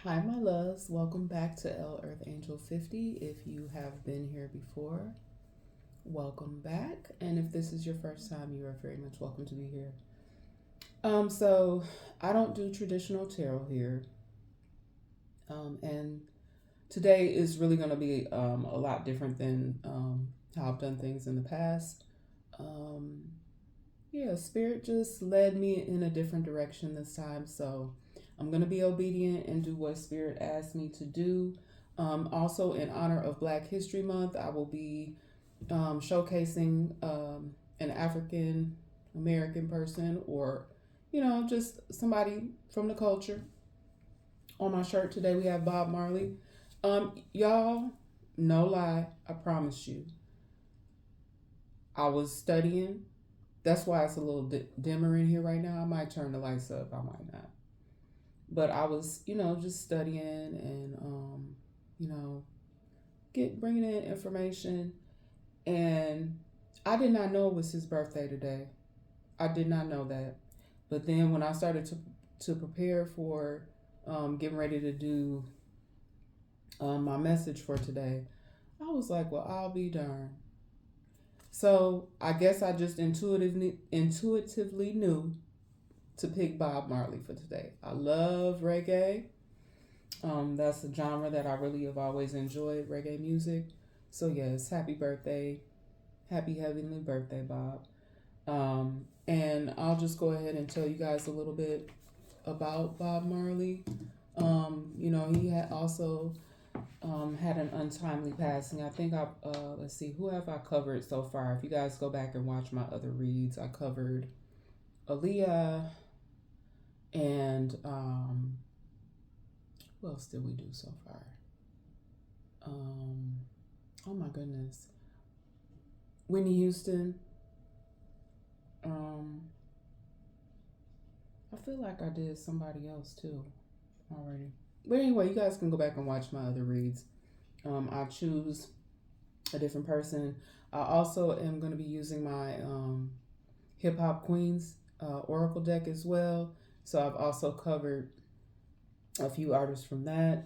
Hi, my loves. Welcome back to L Earth Angel 50. If you have been here before, welcome back. And if this is your first time, you are very much welcome to be here. So I don't do traditional tarot here. And today is really going to be a lot different than how I've done things in the past. Um, yeah, Spirit just led me in a different direction this time. So I'm going to be obedient and do what Spirit asked me to do. Also, in honor of Black History Month, I will be showcasing an African American person or, just somebody from the culture. On my shirt today, we have Bob Marley. Y'all, no lie, I promise you, I was studying. That's why it's a little dimmer in here right now. I might turn the lights up, I might not. But I was, just studying and, you know, bringing in information. And I did not know it was his birthday today. I did not know that. But then when I started to prepare for getting ready to do my message for today, I was like, well, I'll be darned. So I guess I just intuitively knew to pick Bob Marley for today. I love reggae. That's a genre that I really have always enjoyed, reggae music. So yes, happy birthday, happy heavenly birthday, Bob. And I'll just go ahead and tell you guys a little bit about Bob Marley. He had also had an untimely passing. I think let's see, who have I covered so far? If you guys go back and watch my other reads, I covered Aaliyah and who else did we do so far? Um, oh my goodness, Whitney Houston. Um, I feel like I did somebody else too already. But anyway, you guys can go back and watch my other reads. I choose a different person. I also am going to be using my Hip Hop Queens Oracle deck as well. So I've also covered a few artists from that.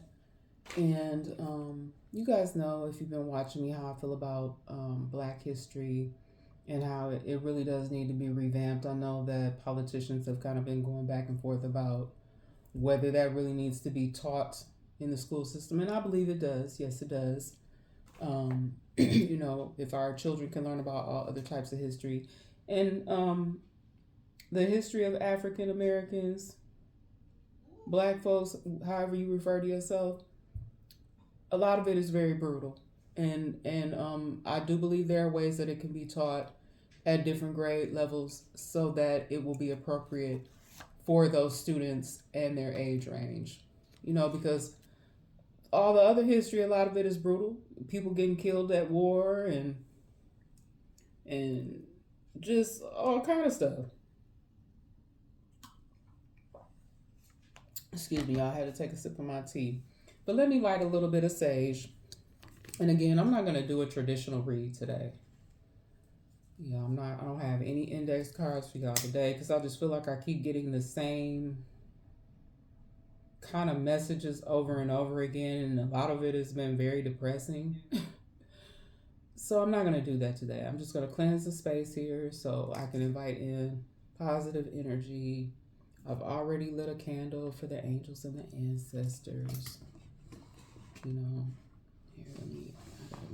And you guys know, if you've been watching me, how I feel about Black history and how it really does need to be revamped. I know that politicians have kind of been going back and forth about whether that really needs to be taught in the school system. And I believe it does. Yes, it does. If our children can learn about all other types of history and the history of African Americans, Black folks, however you refer to yourself, a lot of it is very brutal. And I do believe there are ways that it can be taught at different grade levels so that it will be appropriate for those students and their age range. Because all the other history, a lot of it is brutal. People getting killed at war and just all kind of stuff. Excuse me, I had to take a sip of my tea. But let me light a little bit of sage. And again, I'm not going to do a traditional read today. I don't have any index cards for y'all today because I just feel like I keep getting the same kind of messages over and over again. And a lot of it has been very depressing. So I'm not going to do that today. I'm just going to cleanse the space here so I can invite in positive energy. I've already lit a candle for the angels and the ancestors. Here, let me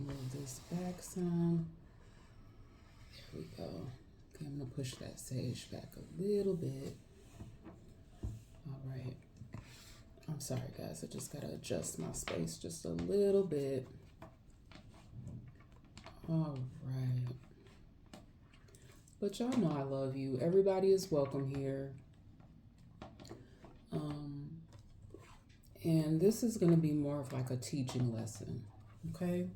move this back some. There we go. Okay, I'm going to push that sage back a little bit. All right. I'm sorry, guys. I just got to adjust my space just a little bit. All right. But y'all know I love you. Everybody is welcome here. And this is going to be more of like a teaching lesson. Okay?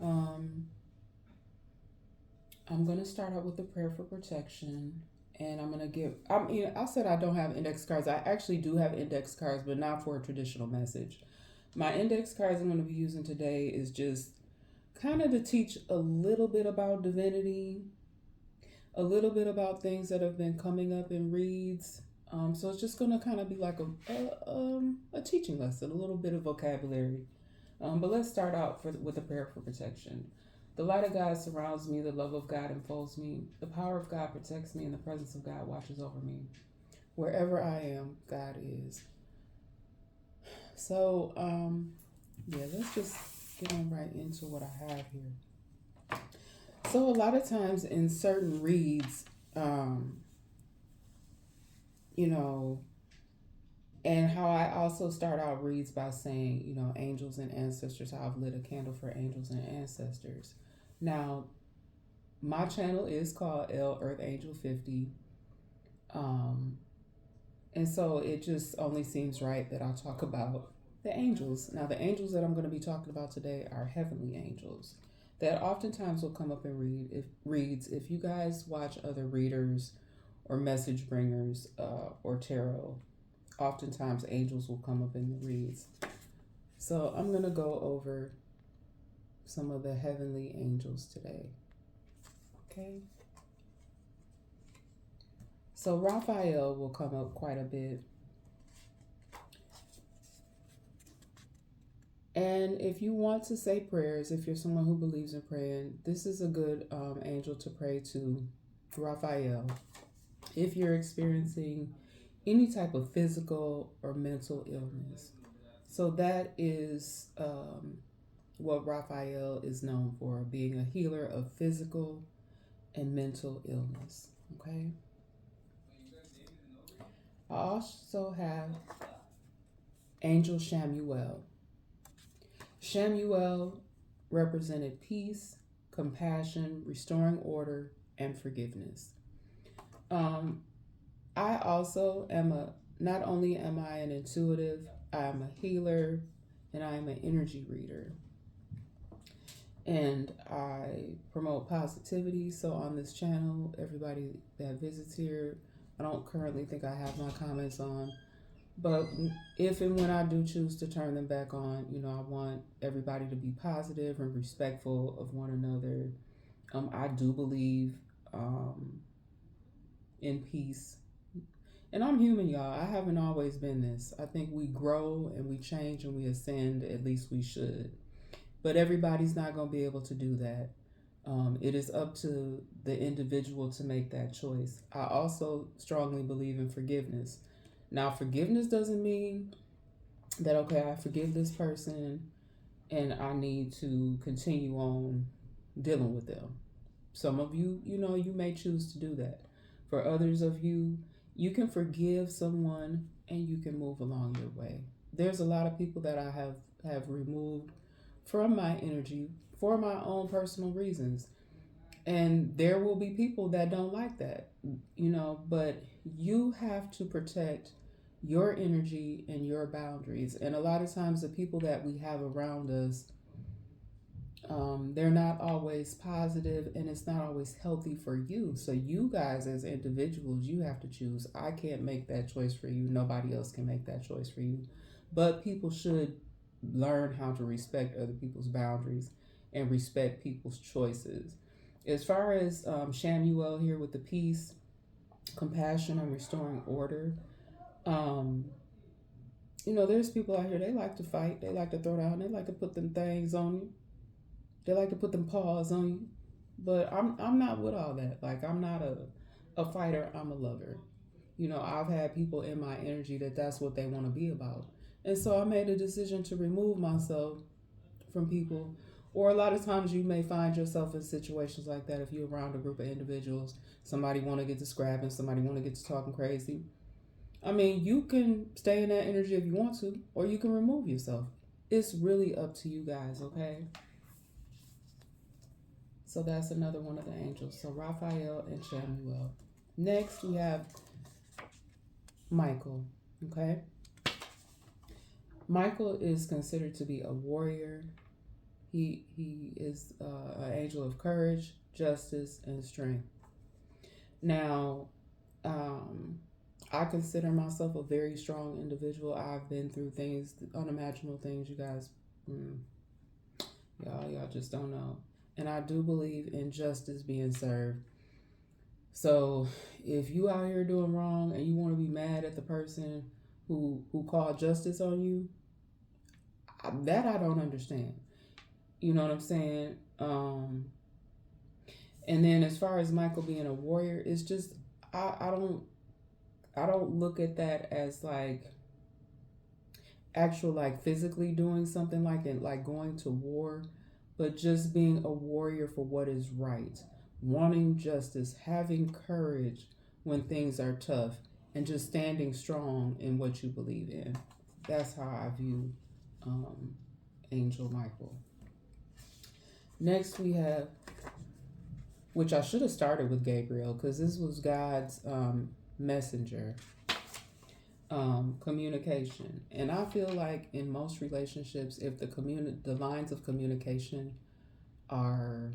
I'm going to start out with a prayer for protection. And I'm going to give, I said I don't have index cards. I actually do have index cards, but not for a traditional message. My index cards I'm going to be using today is just kind of to teach a little bit about divinity, a little bit about things that have been coming up in reads. So it's just going to kind of be like a teaching lesson, a little bit of vocabulary. But let's start out with a prayer for protection. The light of God surrounds me, the love of God enfolds me, the power of God protects me, and the presence of God watches over me. Wherever I am, God is. So, yeah, let's just get on right into what I have here. So, a lot of times in certain reads, um, you know, and how I also start out reads by saying, angels and ancestors, how I've lit a candle for angels and ancestors. Now, my channel is called L Earth Angel 50. Um, and so it just only seems right that I'll talk about the angels. Now, the angels that I'm going to be talking about today are heavenly angels that oftentimes will come up and reads. If you guys watch other readers or message bringers or tarot, oftentimes angels will come up in the reads. So I'm going to go over some of the heavenly angels today. Okay. So Raphael will come up quite a bit. And if you want to say prayers, if you're someone who believes in praying, this is a good angel to pray to, Raphael. If you're experiencing any type of physical or mental illness. So that is what Raphael is known for, being a healer of physical and mental illness. Okay. I also have Angel Shamuel. Shamuel represented peace, compassion, restoring order, and forgiveness. I also am not only am I an intuitive, I am a healer, and I am an energy reader. And I promote positivity. So on this channel, everybody that visits here, I don't currently think I have my comments on. But if and when I do choose to turn them back on, I want everybody to be positive and respectful of one another. I do believe in peace. And I'm human, y'all. I haven't always been this. I think we grow and we change and we ascend, at least we should. But everybody's not going to be able to do that. It is up to the individual to make that choice. I also strongly believe in forgiveness. Now, forgiveness doesn't mean that, okay, I forgive this person and I need to continue on dealing with them. Some of you, you may choose to do that. For others of you, you can forgive someone and you can move along your way. There's a lot of people that I have removed from my energy for my own personal reasons. And there will be people that don't like that, but you have to protect your energy and your boundaries. And a lot of times, the people that we have around us, they're not always positive and it's not always healthy for you. So, you guys, as individuals, you have to choose. I can't make that choice for you, nobody else can make that choice for you. But people should learn how to respect other people's boundaries and respect people's choices. As far as Shamuel here with the peace, compassion, and restoring order, um, there's people out here, they like to fight, they like to throw down, they like to put them things on you, they like to put them paws on you. But I'm not with all that. Like, I'm not a fighter, I'm a lover. I've had people in my energy that's what they want to be about. And so I made a decision to remove myself from people. Or a lot of times you may find yourself in situations like that if you're around a group of individuals. Somebody want to get to scrapping, somebody want to get to talking crazy. I mean, you can stay in that energy if you want to, or you can remove yourself. It's really up to you guys, okay? So that's another one of the angels. So Raphael and Shamuel. Next, we have Michael, okay? Michael is considered to be a warrior. He is an angel of courage, justice, and strength. Now, I consider myself a very strong individual. I've been through things, unimaginable things, you guys. Y'all just don't know. And I do believe in justice being served. So if you out here doing wrong and you want to be mad at the person who called justice on you, that I don't understand. You know what I'm saying? And then as far as Michael being a warrior, it's just I don't look at that as like actual like physically doing something like it, like going to war, but just being a warrior for what is right, wanting justice, having courage when things are tough, and just standing strong in what you believe in. That's how I view um, Angel Michael. Next, we have, which I should have started with Gabriel because this was God's messenger, communication. And I feel like in most relationships, if the lines of communication are,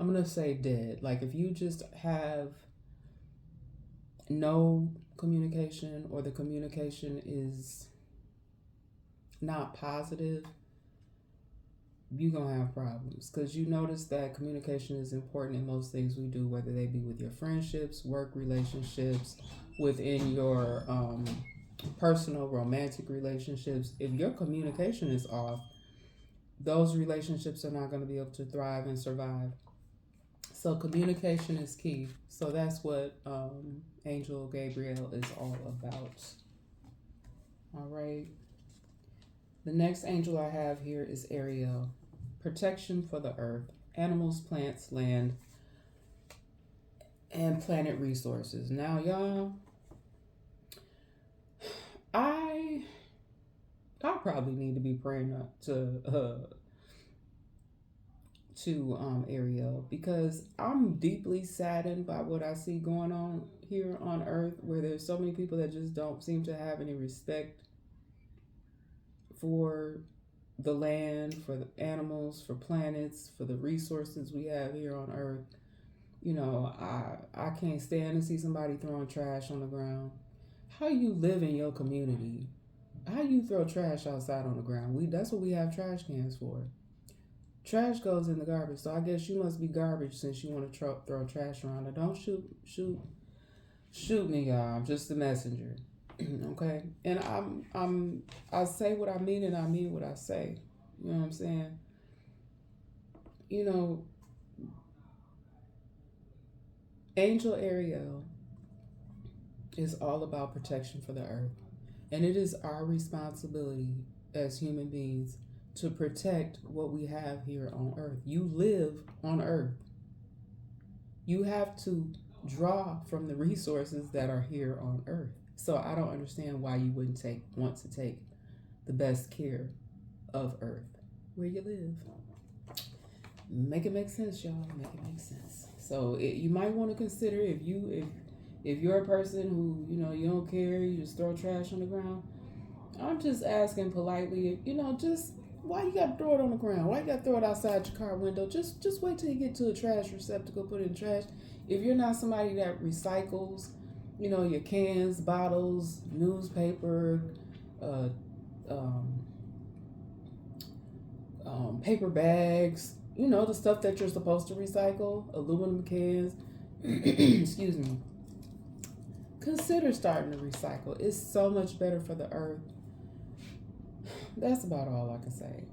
I'm gonna say dead. Like if you just have no communication or the communication is not positive, you're gonna have problems because you notice that communication is important in most things we do, whether they be with your friendships, work relationships, within your personal romantic relationships. If your communication is off, those relationships are not going to be able to thrive and survive. So communication is key. So that's what Angel Gabriel is all about. All right. The next angel I have here is Ariel. Protection for the earth, animals, plants, land, and planet resources. Now, y'all, I I probably need to be praying to Ariel because I'm deeply saddened by what I see going on here on Earth, where there's so many people that just don't seem to have any respect for the land, for the animals, for planets, for the resources we have here on Earth. You know, I can't stand to see somebody throwing trash on the ground. How you live in your community? How you throw trash outside on the ground? That's what we have trash cans for. Trash goes in the garbage, so I guess you must be garbage since you want to throw trash around. Now don't shoot me, y'all. I'm just the messenger, okay? And I say what I mean and I mean what I say. You know what I'm saying? You know, Angel Ariel is all about protection for the earth, and it is our responsibility as human beings to protect what we have here on earth. You live on earth. You have to draw from the resources that are here on earth. So I don't understand why you wouldn't want to take the best care of earth where you live. Make it make sense, y'all. Make it make sense. So you might want to consider if you're a person who you don't care, you just throw trash on the ground. I'm just asking politely, just why you got to throw it on the ground? Why you got to throw it outside your car window? Just wait till you get to a trash receptacle, put it in trash. If you're not somebody that recycles, your cans, bottles, newspaper, uh, um, paper bags, the stuff that you're supposed to recycle, aluminum cans, excuse me, consider starting to recycle. It's so much better for the earth. That's about all I can say.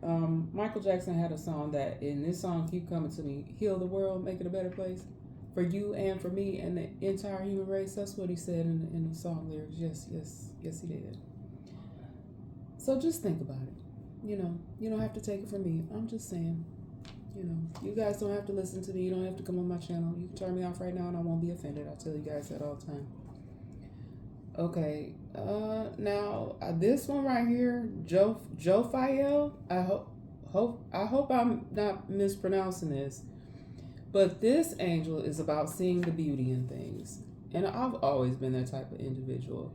Michael Jackson had a song that, in this song, Keep Coming to Me, heal the world, make it a better place for you and for me and the entire human race. That's what he said in the song lyrics. Yes, he did. So just think about it. You don't have to take it from me. I'm just saying, you guys don't have to listen to me. You don't have to come on my channel. You can turn me off right now and I won't be offended. I tell you guys that all the time. Okay, now this one right here, Jophiel. I hope I'm not mispronouncing this, but this angel is about seeing the beauty in things, and I've always been that type of individual.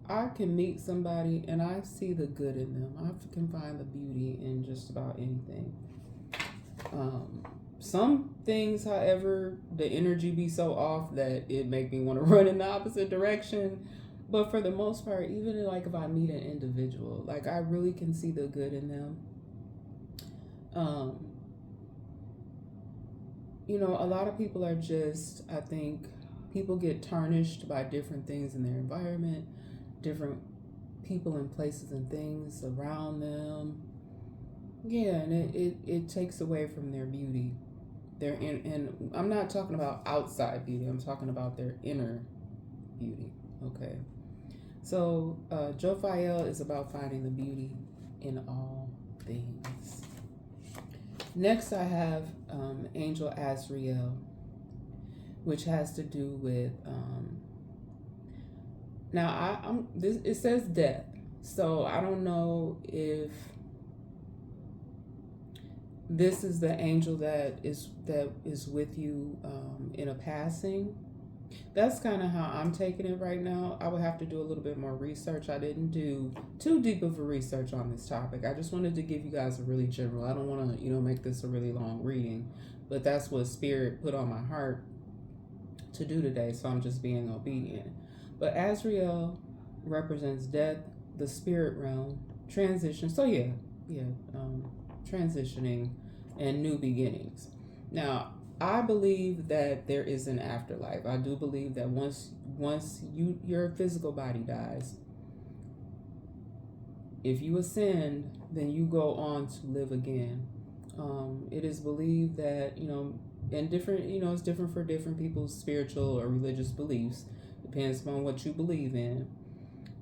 I can meet somebody and I see the good in them. I can find the beauty in just about anything. Some things, however, the energy be so off that it make me want to run in the opposite direction. But for the most part, even like if I meet an individual, like I really can see the good in them. Um, you know, a lot of people are just, I think, people get tarnished by different things in their environment, different people and places and things around them. Yeah, and it takes away from their beauty. And I'm not talking about outside beauty, I'm talking about their inner beauty. Okay. So, Jophiel is about finding the beauty in all things. Next, I have Angel Azrael, which has to do with now I'm this. It says death, so I don't know if this is the angel that is with you in a passing. That's kind of how I'm taking it right now. I would have to do a little bit more research. I didn't do too deep of a research on this topic. I just wanted to give you guys a really general. I don't want to, make this a really long reading, but that's what Spirit put on my heart to do today, so I'm just being obedient. But Azrael represents death, the spirit realm, transition. So transitioning and new beginnings. Now, I believe that there is an afterlife. I do believe that once your physical body dies, if you ascend, then you go on to live again. It is believed that and different it's different for different people's spiritual or religious beliefs. Depends upon what you believe in.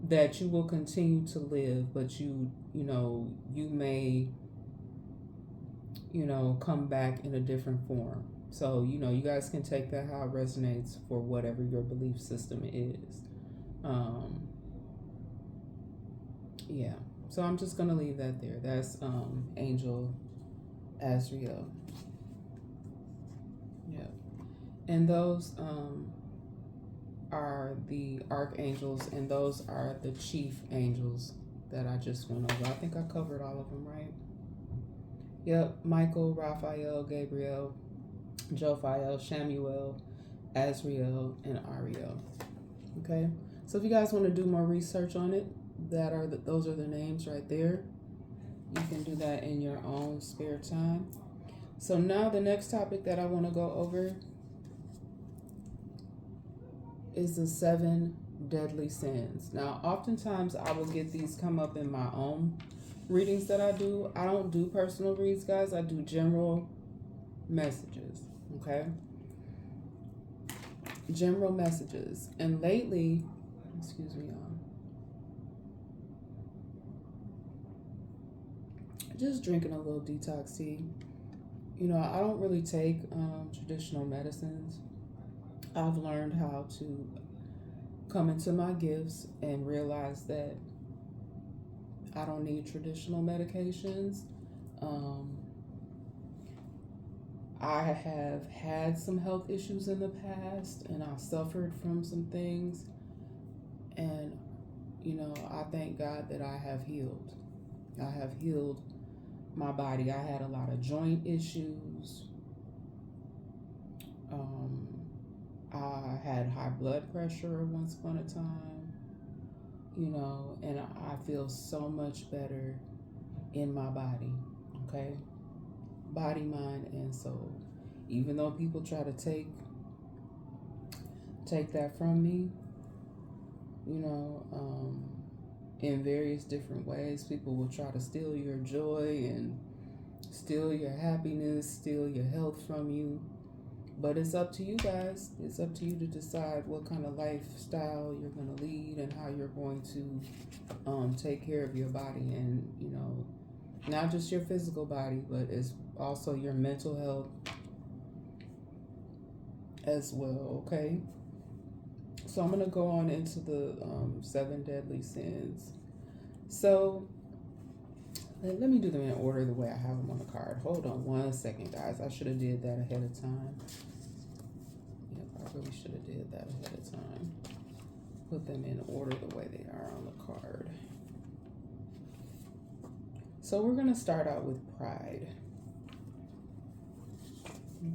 That you will continue to live, but you may come back in a different form. So, you guys can take that how it resonates for whatever your belief system is. Yeah. So I'm just going to leave that there. That's Angel Azrael. Yeah. And those are the archangels, and those are the chief angels that I just went over. I think I covered all of them, right? Yep. Michael, Raphael, Gabriel, Jophiel, Shamuel, Azrael, and Ariel. Okay. So if you guys want to do more research on it, those are the names right there. You can do that in your own spare time. So now the next topic that I want to go over is the 7 deadly sins. Now, oftentimes I will get these come up in my own readings that I do. I don't do personal reads, guys. I do general messages, okay? General messages. And lately, excuse me, y'all. Just drinking a little detox tea. I don't really take traditional medicines. I've learned how to come into my gifts and realize that I don't need traditional medications. I have had some health issues in the past, and I've suffered from some things. And, I thank God that I have healed. I have healed my body. I had a lot of joint issues. I had high blood pressure once upon a time, and I feel so much better in my body, okay? Body, mind, and soul. Even though people try to take that from me, in various different ways, people will try to steal your joy and steal your happiness, steal your health from you. But it's up to you guys. It's up to you to decide what kind of lifestyle you're going to lead and how you're going to take care of your body, and not just your physical body, but it's also your mental health as well. Okay. So I'm going to go on into the 7 deadly sins. So let me do them in order the way I have them on the card. Hold on one second, guys. I should have did that ahead of time. Yep, I really should have did that ahead of time. Put them in order the way they are on the card. So we're going to start out with pride.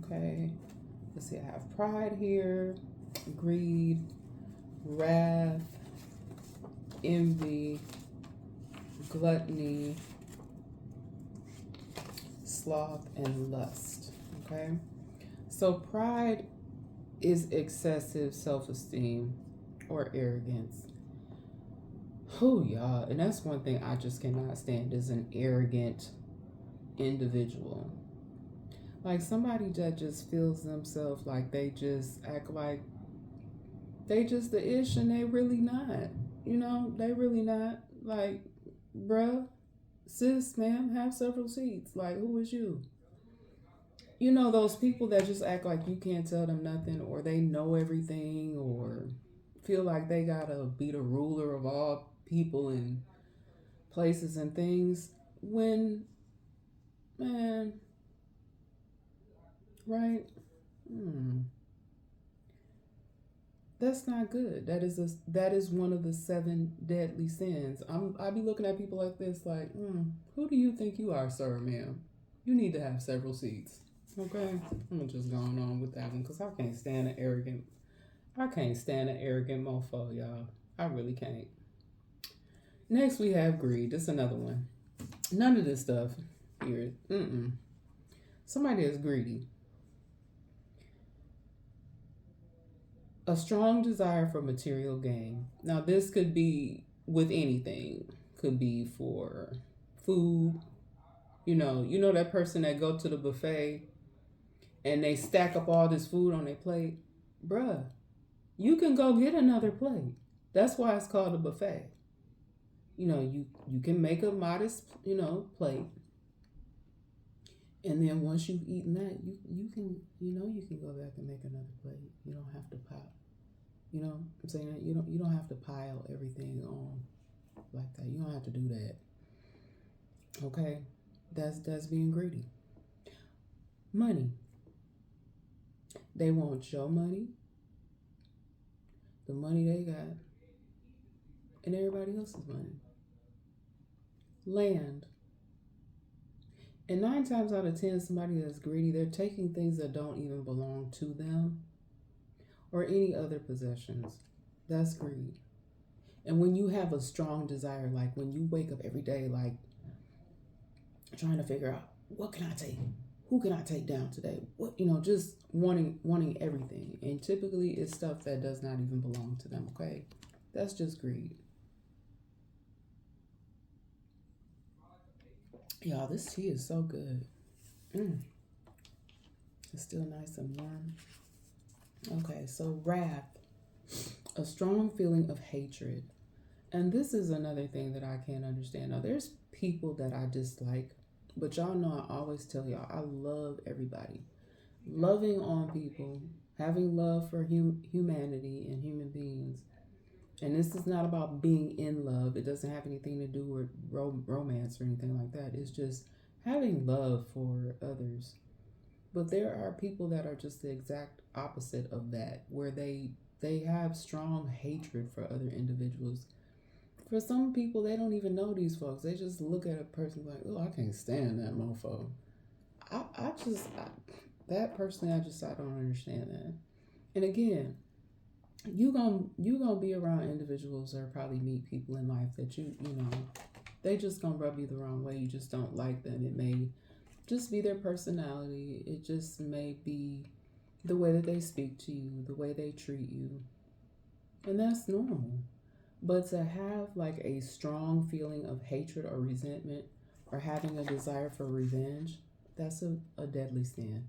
Okay. Let's see, I have pride here, greed, wrath, envy, gluttony, sloth, and lust. Okay, So pride is excessive self-esteem or arrogance. Who y'all? And that's one thing I just cannot stand is an arrogant individual. Like somebody that just feels themselves like they just act like they just the ish and they really not. They really not. Like, bruh, sis, ma'am, have several seats. Like, who is you? Those people that just act like you can't tell them nothing or they know everything or feel like they gotta be the ruler of all people and places and things when, man, right? Hmm. That's not good. That is one of the seven deadly sins. I be looking at people like this, like, who do you think you are, sir, ma'am? You need to have several seats. Okay, I'm just going on with that one because I can't stand an arrogant. I can't stand an arrogant mofo, y'all. I really can't. Next, we have greed. This is another one. None of this stuff here. Somebody is greedy. A strong desire for material gain. Now, this could be with anything. Could be for food. You know that person that go to the buffet and they stack up all this food on their plate. Bruh, you can go get another plate. That's why it's called a buffet. You can make a modest, plate. And then once you've eaten that, you can you can go back and make another plate. You don't have to pop. I'm saying that you don't have to pile everything on like that. You don't have to do that. Okay? That's being greedy. Money. They want your money, the money they got, and everybody else's money. Land. And 9 times out of 10, somebody that's greedy, they're taking things that don't even belong to them or any other possessions. That's greed. And when you have a strong desire, like when you wake up every day, like trying to figure out what can I take, who can I take down today, just wanting everything, and typically it's stuff that does not even belong to them. Okay, that's just greed. Y'all, this tea is so good. Mm, it's still nice and warm. Okay, so wrath, a strong feeling of hatred. And this is another thing that I can't understand. Now, there's people that I dislike, but y'all know I always tell y'all I love everybody. Loving on people, having love for humanity and human beings. And this is not about being in love. It doesn't have anything to do with romance or anything like that. It's just having love for others. But there are people that are just the exact opposite of that, where they have strong hatred for other individuals. For some people, they don't even know these folks. They just look at a person like, oh, I can't stand that mofo. That person, I don't understand that. And again, you gonna be around individuals or probably meet people in life that they just gonna rub you the wrong way. You just don't like them. It may just be their personality. It just may be the way that they speak to you, the way they treat you, and that's normal. But to have like a strong feeling of hatred or resentment or having a desire for revenge, that's a deadly sin.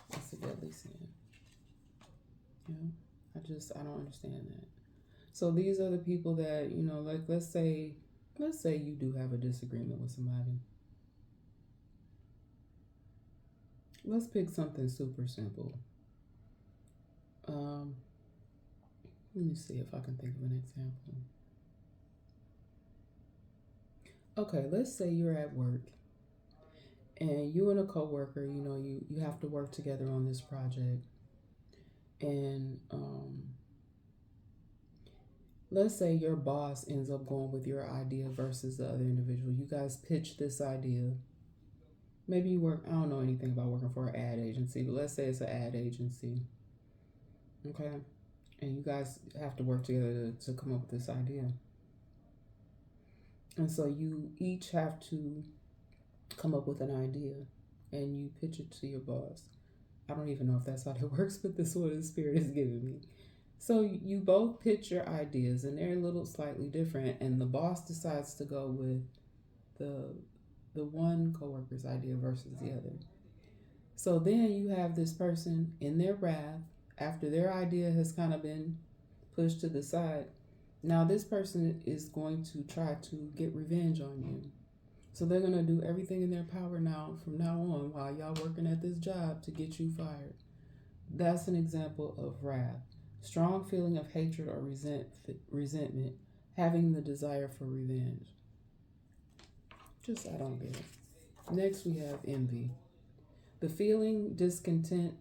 That's a deadly sin. You know, I don't understand that. So these are the people that, like let's say you do have a disagreement with somebody. Let's pick something super simple. Um, Let me see if I can think of an example. Okay, let's say you're at work and you and a coworker, you have to work together on this project, and let's say your boss ends up going with your idea versus the other individual. You guys pitch this idea. Maybe you work. I don't know anything about working for an ad agency, but let's say it's an ad agency. Okay, and you guys have to work together to come up with this idea. And so you each have to come up with an idea. and you pitch it to your boss. I don't even know if that's how that works, but this is what the spirit is giving me. So you both pitch your ideas, and they're a little slightly different, and the boss decides to go with the the one coworker's idea versus the other. So then you have this person in their wrath after their idea has kind of been pushed to the side. Now this person is going to try to get revenge on you. So they're going to do everything in their power now from now on while y'all working at this job to get you fired. That's an example of wrath. Strong feeling of hatred or resentment, having the desire for revenge. Just I don't get it. Next we have envy. The feeling discontent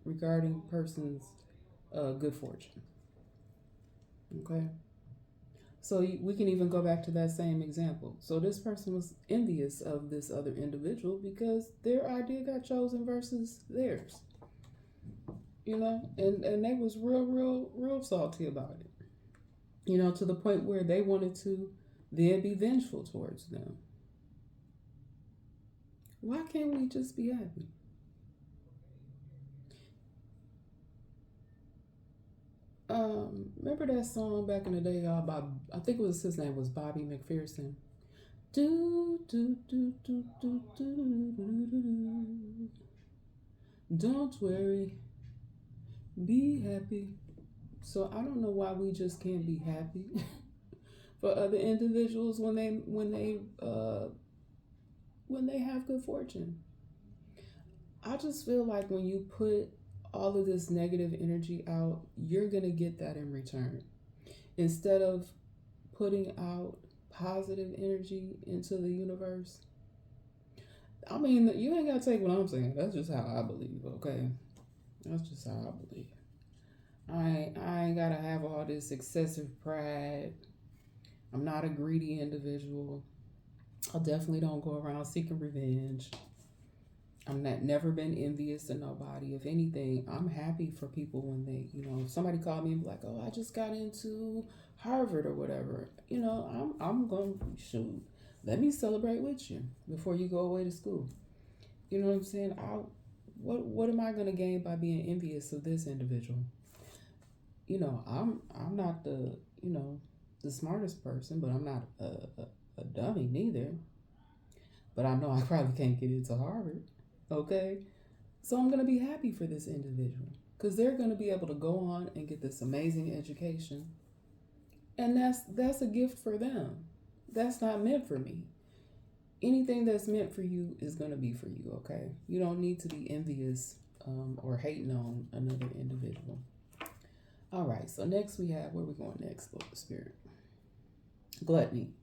regarding person's good fortune. Okay. So we can even go back to that same example. So this person was envious of this other individual because their idea got chosen versus theirs. And they was real salty about it. To the point where they wanted to then be vengeful towards them. Why can't we just be happy? Remember that song back in the day, y'all? I think his name was Bobby McPherson. Do do do do do do do do. Don't worry, be happy. So I don't know why we just can't be happy for other individuals when they have good fortune. I just feel like when you put all of this negative energy out, you're going to get that in return. Instead of putting out positive energy into the universe. I mean, you ain't got to take what I'm saying. That's just how I believe, okay? That's just how I believe. I ain't got to have all this excessive pride. I'm not a greedy individual. I definitely don't go around seeking revenge. I'm not never been envious of nobody. If anything, I'm happy for people when they, if somebody called me and be like, "Oh, I just got into Harvard or whatever," I'm going to shoot. Let me celebrate with you before you go away to school. You know what I'm saying? What am I going to gain by being envious of this individual? I'm not the smartest person, but I'm not a dummy neither. But I know I probably can't get into Harvard. Okay? So I'm going to be happy for this individual because they're going to be able to go on and get this amazing education. And that's a gift for them. That's not meant for me. Anything that's meant for you is going to be for you, okay? You don't need to be envious or hating on another individual. All right, so next we have, where we going next, Lord Spirit? Gluttony.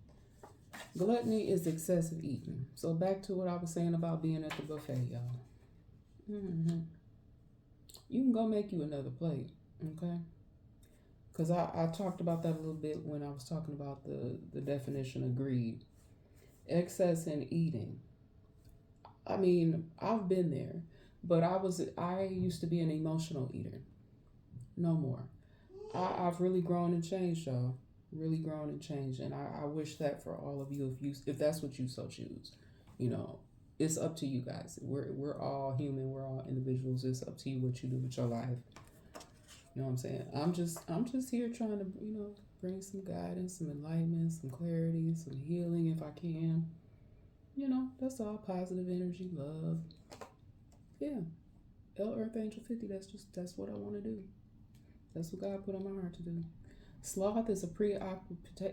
Gluttony is excessive eating. So back to what I was saying about being at the buffet, y'all. Mm-hmm. You can go make you another plate, okay? Because I talked about that a little bit when I was talking about the definition of greed. Excess in eating. I mean, I've been there, but I used to be an emotional eater. No more. I've really grown and changed, y'all. Really grown and changed, and I wish that for all of you if that's what you so choose. It's up to you guys. We're all human. We're all individuals. It's up to you what you do with your life. You know what I'm saying? I'm just here trying to bring some guidance, some enlightenment, some clarity, some healing if I can. That's all positive energy, love. Yeah. El Earth Angel 50. That's what I want to do. That's what God put on my heart to do. Sloth is a preoccupation.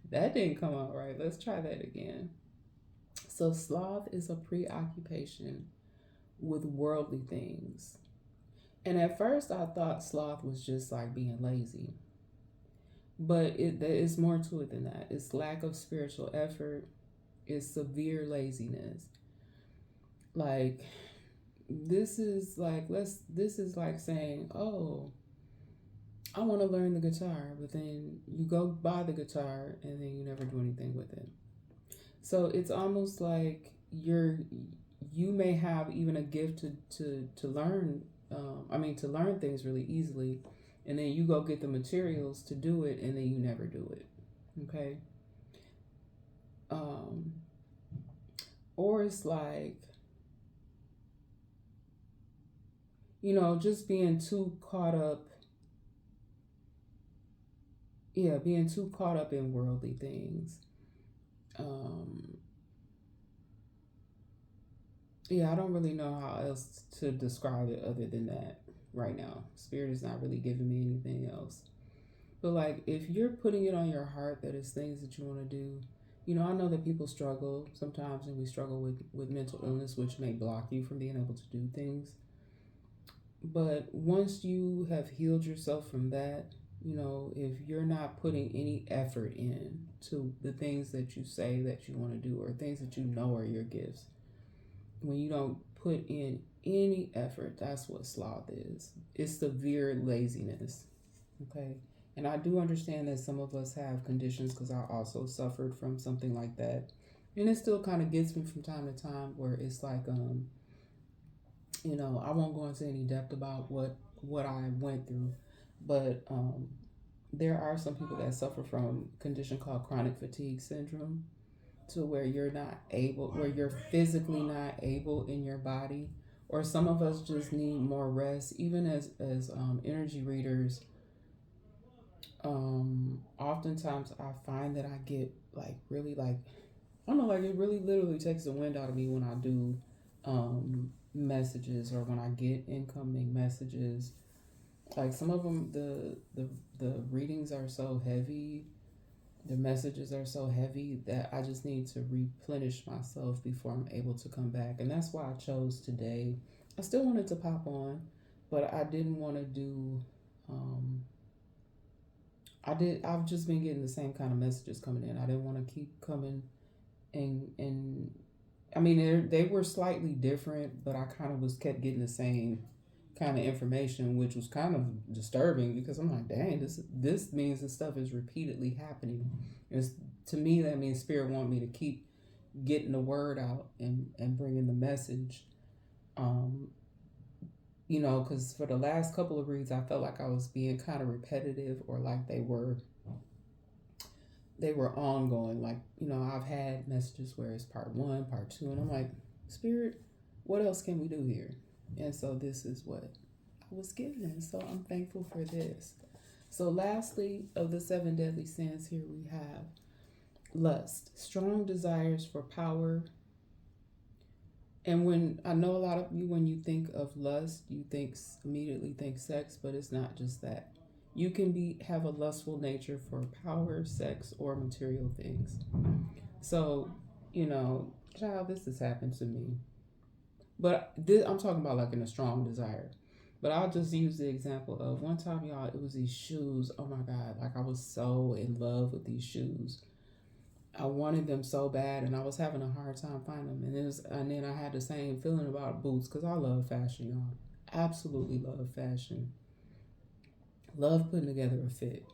That didn't come out right. Let's try that again. So sloth is a preoccupation with worldly things. And at first I thought sloth was just like being lazy. But there is more to it than that. It's lack of spiritual effort. It's severe laziness. Like this is like saying, "Oh, I want to learn the guitar," but then you go buy the guitar and then you never do anything with it. So it's almost like you may have even a gift to learn. To learn things really easily, and then you go get the materials to do it, and then you never do it. Okay. Um, or it's like, just being too caught up, yeah, being too caught up in worldly things. Um, yeah, I don't really know how else to describe it other than that right now. Spirit is not really giving me anything else. But like, if you're putting it on your heart that it's things that you want to do, I know that people struggle sometimes, and we struggle with mental illness, which may block you from being able to do things. But once you have healed yourself from that, if you're not putting any effort in to the things that you say that you want to do or things that you know are your gifts, when you don't put in any effort, that's what sloth is. It's severe laziness. Okay. And I do understand that some of us have conditions because I also suffered from something like that. And it still kind of gets me from time to time where it's like, I won't go into any depth about what I went through, but there are some people that suffer from a condition called chronic fatigue syndrome, to where where you're physically not able in your body, or some of us just need more rest. Even as energy readers, oftentimes I find that I get like really like I don't know, like it really literally takes the wind out of me when I do messages or when I get incoming messages. Like some of them, the readings are so heavy, the messages are so heavy that I just need to replenish myself before I'm able to come back. And that's why I chose today. I still wanted to pop on, but I didn't want to do. Um, I've just been getting the same kind of messages coming in. I didn't want to keep coming and I mean they were slightly different, but I kind of was kept getting the same kind of information, which was kind of disturbing because I'm like, dang, this means this stuff is repeatedly happening. It's, to me, that means Spirit want me to keep getting the word out and bringing the message. Um, because for the last couple of reads, I felt like I was being kind of repetitive, or like they were ongoing. Like, I've had messages where it's part one, part two, and I'm like, Spirit, what else can we do here? And so this is what I was given. So I'm thankful for this. So, lastly, of the seven deadly sins, here we have lust, strong desires for power. And when I know a lot of you, when you think of lust, you immediately think sex, but it's not just that. You can have a lustful nature for power, sex, or material things. So, child, this has happened to me. But I'm talking about like in a strong desire. But I'll just use the example of one time, y'all, it was these shoes. Oh my God. Like I was so in love with these shoes. I wanted them so bad, and I was having a hard time finding them. And then I had the same feeling about boots because I love fashion, y'all. Absolutely love fashion. Love putting together a fit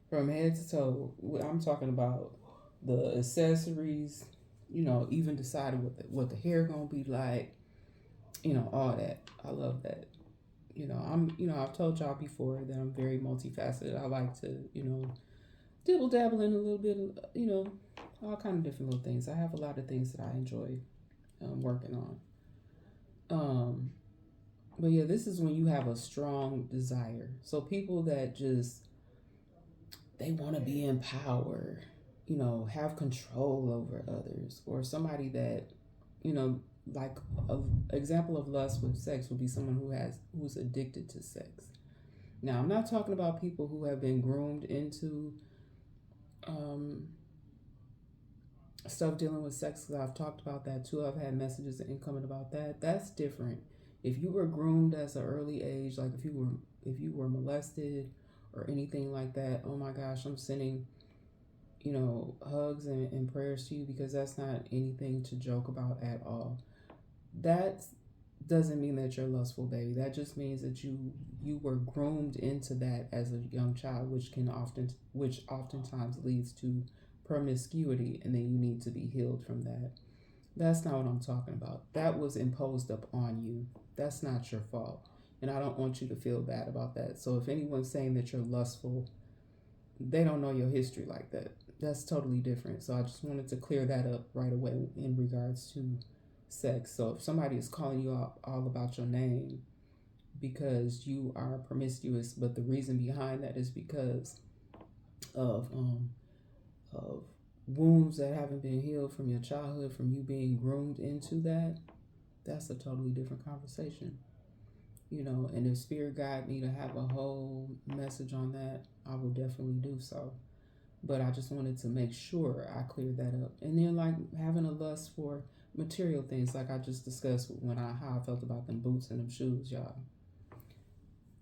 from head to toe. I'm talking about the accessories, even deciding what the hair gonna be like, all that. I love that. I've told y'all before that I'm very multifaceted. I like to, dibble dabble in a little bit of, all kind of different little things. I have a lot of things that I enjoy working on. Um, but yeah, this is when you have a strong desire. So people that just they want to be in power, have control over others, or somebody that, like an example of lust with sex would be someone who's addicted to sex. Now, I'm not talking about people who have been groomed into um, stuff dealing with sex, because I've talked about that too. I've had messages incoming about that. That's different. If you were groomed at an early age, like if you were molested or anything like that, oh my gosh, I'm sending hugs and prayers to you, because that's not anything to joke about at all. That doesn't mean that you're lustful, baby. That just means that you were groomed into that as a young child, which oftentimes leads to promiscuity, and then you need to be healed from that. That's not what I'm talking about. That was imposed up on you. That's not your fault. And I don't want you to feel bad about that. So if anyone's saying that you're lustful, they don't know your history like that. That's totally different. So I just wanted to clear that up right away in regards to sex. So if somebody is calling you out all about your name because you are promiscuous, but the reason behind that is because of of wounds that haven't been healed from your childhood, from you being groomed into that, that's a totally different conversation. And if spirit guide me to have a whole message on that, I will definitely do so. But I just wanted to make sure I cleared that up. And then, like, having a lust for material things, like I just discussed when how I felt about them boots and them shoes, y'all.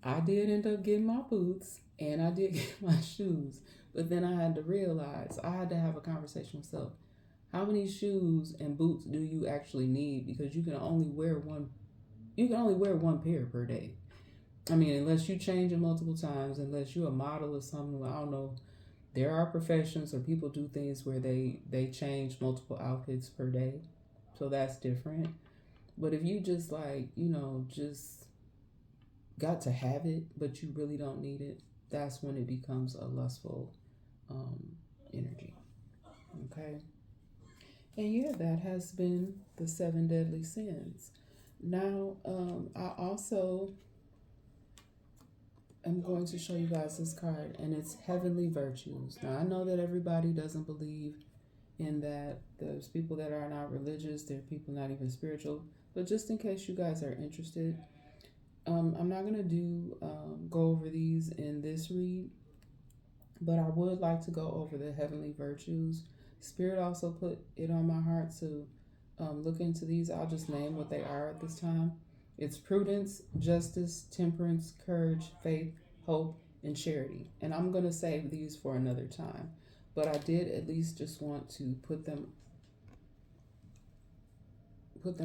I did end up getting my boots and I did get my shoes, but then I had to realize, I had to have a conversation with myself. How many shoes and boots do you actually need? Because you can only wear one. You can only wear one pair per day. I mean, unless you change it multiple times, unless you're a model or something. I don't know. There are professions or people do things where they change multiple outfits per day, so that's different. But if you just, like, just got to have it, but you really don't need it, that's when it becomes a lustful um, energy. Okay. And yeah, that has been the seven deadly sins. Now, I also am going to show you guys this card, and it's heavenly virtues. Now, I know that everybody doesn't believe in that. There's people that are not religious, there are people not even spiritual. But just in case you guys are interested, I'm not going to go over these in this read, but I would like to go over the heavenly virtues. Spirit also put it on my heart to look into these. I'll just name what they are at this time. It's prudence, justice, temperance, courage, faith, hope, and charity. And I'm going to save these for another time. But I did at least just want to put them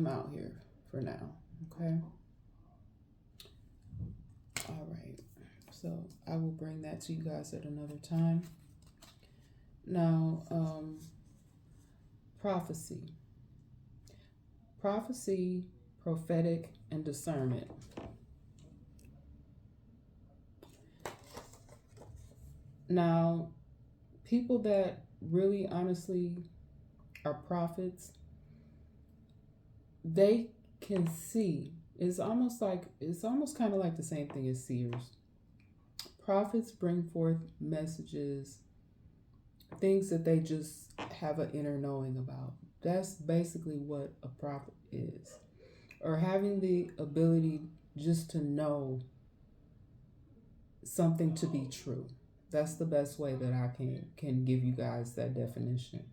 out here for now. Okay? All right. So I will bring that to you guys at another time. Now, prophecy. Prophecy, prophetic, and discernment. Now, people that really honestly are prophets, they can see. It's almost kind of like the same thing as seers. Prophets bring forth messages, things that they just have an inner knowing about. That's basically what a prophet is. Or having the ability just to know something to be true. That's the best way that I can give you guys that definition.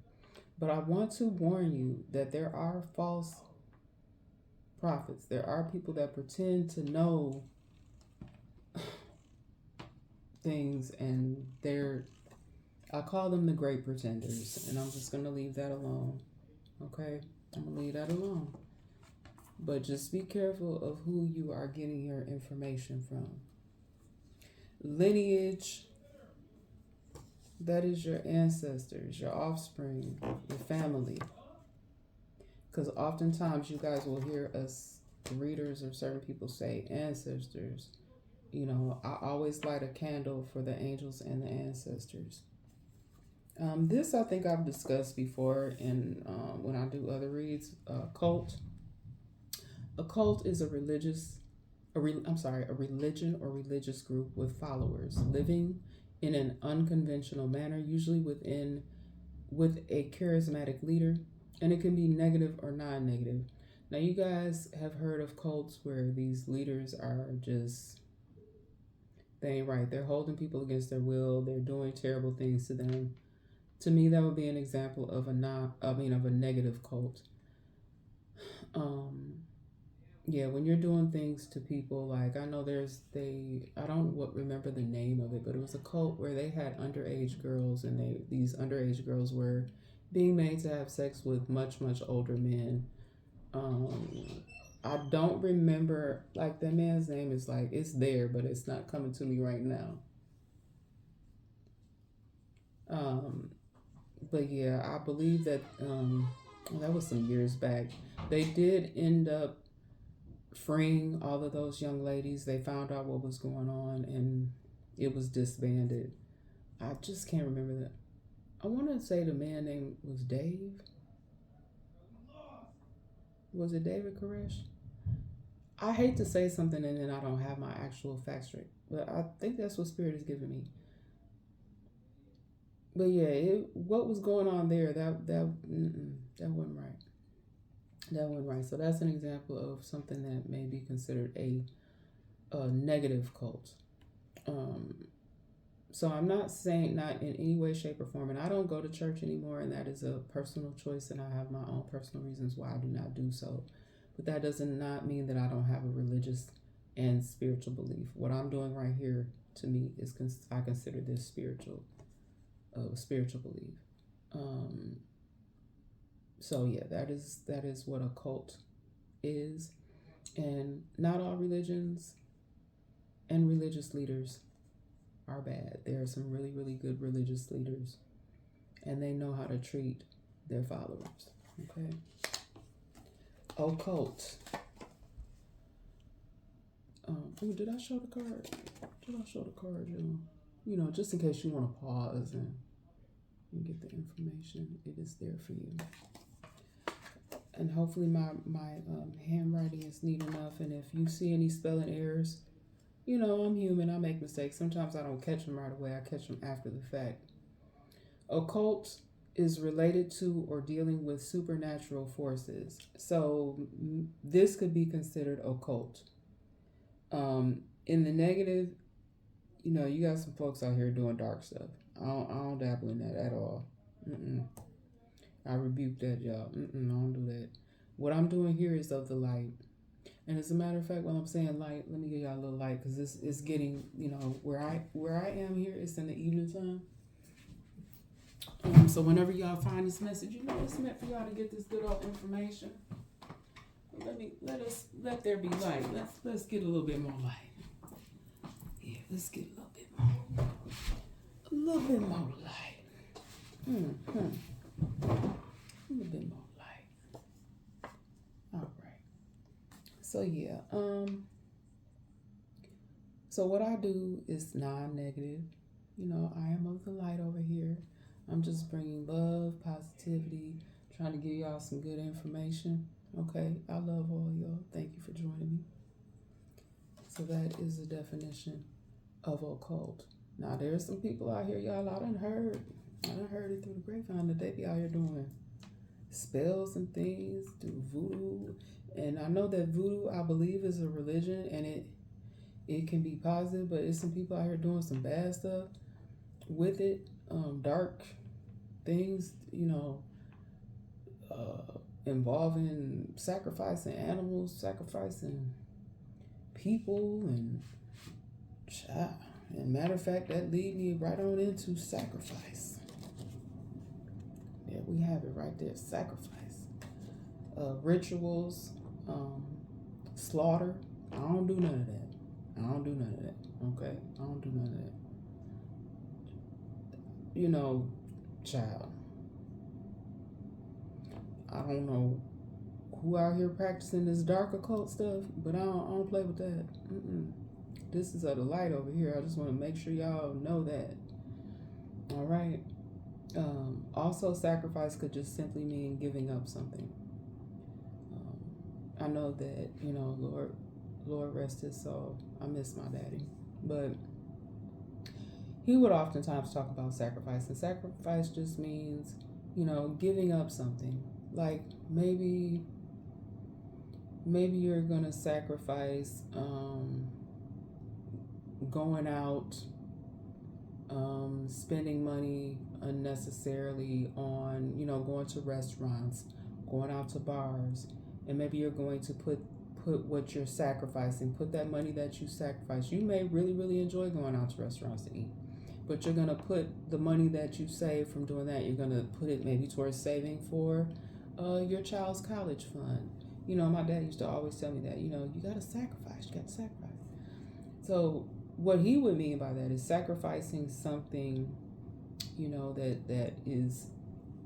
But I want to warn you that there are false prophets. There are people that pretend to know things, and I call them the great pretenders, and I'm just going to leave that alone. Okay? I'm going to leave that alone. But just be careful of who you are getting your information from. Lineage, that is your ancestors, your offspring, your family. Because oftentimes you guys will hear us readers or certain people say ancestors. I always light a candle for the angels and the ancestors. This I think I've discussed before when I do other reads. Cult. A cult is a religion or religious group with followers living in an unconventional manner, usually with a charismatic leader, and it can be negative or non-negative. Now, you guys have heard of cults where these leaders are just, they ain't right. They're holding people against their will. They're doing terrible things to them. To me, that would be an example of a negative cult. Yeah, when you're doing things to people, like I know I don't remember the name of it, but it was a cult where they had underage girls, and these underage girls were being made to have sex with much, much older men. I don't remember, like, that man's name is, like, it's there, but it's not coming to me right now. But yeah, I believe that that was some years back. They did end up freeing all of those young ladies. They found out what was going on, and it was disbanded. I just can't remember I want to say the man name was Dave. Was it David Koresh? I hate to say something and then I don't have my actual facts straight, but I think that's what Spirit is giving me. But yeah, what was going on there? That wasn't right. That wasn't right. So that's an example of something that may be considered a negative cult. Um, so I'm not saying not in any way, shape, or form, and I don't go to church anymore, and that is a personal choice, and I have my own personal reasons why I do not do so. But that does not mean that I don't have a religious and spiritual belief. What I'm doing right here, to me, is I consider this spiritual belief. Um, so yeah, that is what a cult is, and not all religions and religious leaders are bad. There are some really, really good religious leaders, and they know how to treat their followers. Okay. Occult. Ooh, did I show the card? Did I show the card, y'all? You know, just in case you want to pause and get the information, it is there for you. And hopefully my handwriting is neat enough. And if you see any spelling errors, you know, I'm human. I make mistakes. Sometimes I don't catch them right away. I catch them after the fact. Occult is related to or dealing with supernatural forces. So this could be considered occult. In the negative, you know, you got some folks out here doing dark stuff. I don't dabble in that at all. I rebuke that, y'all. I don't do that. What I'm doing here is of the light. And as a matter of fact, while I'm saying light, let me give y'all a little light because this is getting, you know, where I am here, it's in the evening time. So whenever y'all find this message, you know it's meant for y'all to get this good old information. Let there be light. Let's get a little bit more light. Yeah, let's get a little bit more light. A little bit more light. All right. So yeah. So what I do is non-negative. You know, I am of the light over here. I'm just bringing love, positivity, trying to give y'all some good information. Okay, I love all y'all. Thank you for joining me. So that is the definition of occult. Now there's some people out here, y'all. I done heard it through the grapevine that they be out here doing spells and things, do voodoo, and I know that voodoo, I believe, is a religion, and it can be positive, but it's some people out here doing some bad stuff with it. Dark things, you know, involving sacrificing animals, sacrificing people, and matter of fact, that lead me right on into sacrifice. There we have it right there, sacrifice. Rituals, slaughter. I don't do none of that. Okay, I don't do none of that. You know, child, I don't know who out here practicing this dark occult stuff, but I don't play with that. This is of the light over here. I just want to make sure y'all know that. All right. Also, sacrifice could just simply mean giving up something. I know that, you know, Lord rest his soul. I miss my daddy, but he would oftentimes talk about sacrifice, and sacrifice just means, you know, giving up something. Like maybe you're gonna sacrifice going out, spending money unnecessarily on, you know, going to restaurants, going out to bars, and maybe you're going to put what you're sacrificing, put that money that you sacrifice. You may really, really enjoy going out to restaurants to eat, but you're gonna put the money that you save from doing that, you're gonna put it maybe towards saving for your child's college fund. You know, my dad used to always tell me that, you know, you gotta sacrifice. So what he would mean by that is sacrificing something, you know, that is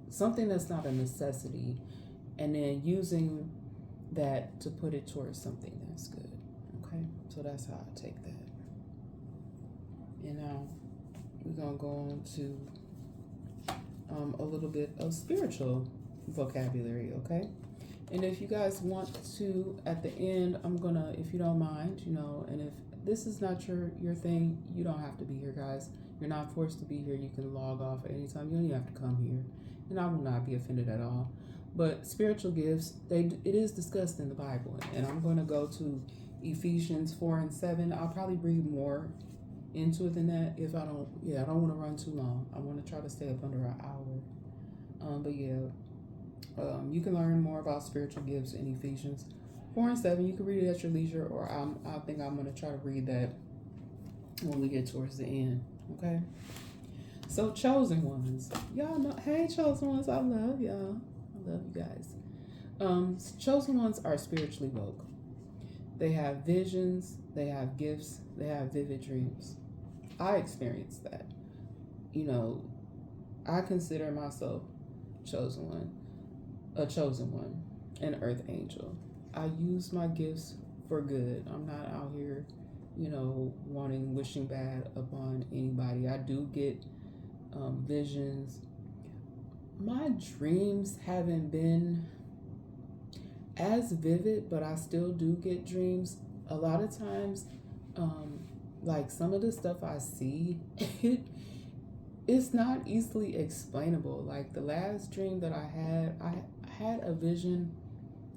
something that's not a necessity, and then using that to put it towards something that's good. Okay, so that's how I take that. And now we're gonna go on to a little bit of spiritual vocabulary, okay? And if you guys want to, at the end, I'm gonna, if you don't mind, and if this is not your thing, you don't have to be here, guys. You're not forced to be here. You can log off at any time. You don't even have to come here, and I will not be offended at all. But spiritual gifts, it is discussed in the Bible, and I'm going to go to Ephesians 4:7. I'll probably read more into it than that if I don't. Yeah, I don't want to run too long. I want to try to stay up under an hour. But yeah, you can learn more about spiritual gifts in Ephesians 4:7. You can read it at your leisure, or I think I'm going to try to read that when we get towards the end. Okay. So chosen ones, y'all know. Hey, chosen ones, I love y'all. I love you guys. Chosen ones are spiritually woke. They have visions. They have gifts. They have vivid dreams. I experienced that. I consider myself chosen one, a chosen one, an earth angel. I use my gifts for good. I'm not out here, wishing bad upon anybody. I do get visions. My dreams haven't been as vivid, but I still do get dreams. A lot of times, like some of the stuff I see, it's not easily explainable. Like the last dream that I had a vision.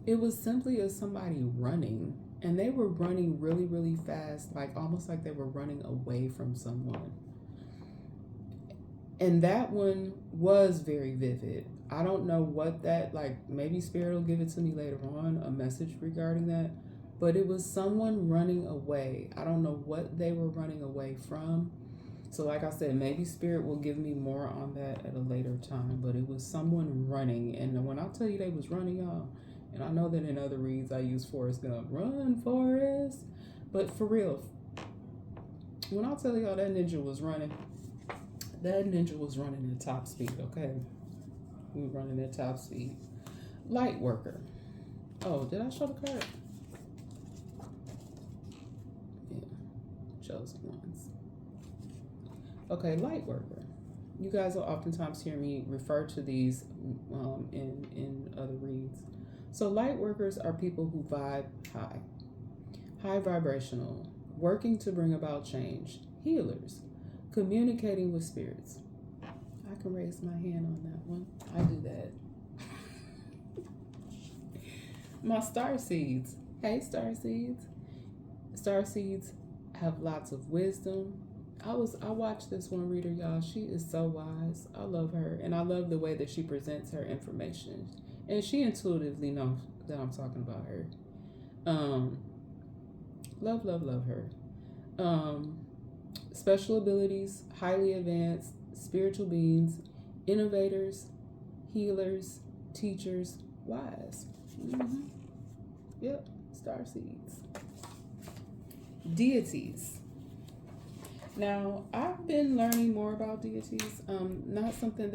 It was simply of somebody running, and they were running really, really fast, like almost like they were running away from someone. And that one was very vivid. I don't know what that, like, maybe Spirit will give it to me later on, a message regarding that. But it was someone running away. I don't know what they were running away from. So, like I said, maybe Spirit will give me more on that at a later time. But it was someone running. And when I tell you they was running, y'all, and I know that in other reads I use Forrest Gump, run, Forrest. But for real, when I tell y'all that ninja was running at top speed, okay? We were running at top speed. Light worker. Oh, did I show the card? Yeah, chosen ones. Okay, light worker. You guys will oftentimes hear me refer to these in other reads. So light workers are people who vibe high vibrational, working to bring about change, healers, communicating with spirits. I can raise my hand on that one. I do that. My star seeds. Hey, star seeds. Star seeds have lots of wisdom. I watched this one reader, y'all. She is so wise. I love her, and I love the way that she presents her information. And she intuitively knows that I'm talking about her. Love her. Special abilities, highly advanced, spiritual beings, innovators, healers, teachers, wise. Yep, star seeds. Deities. Now, I've been learning more about deities. Not something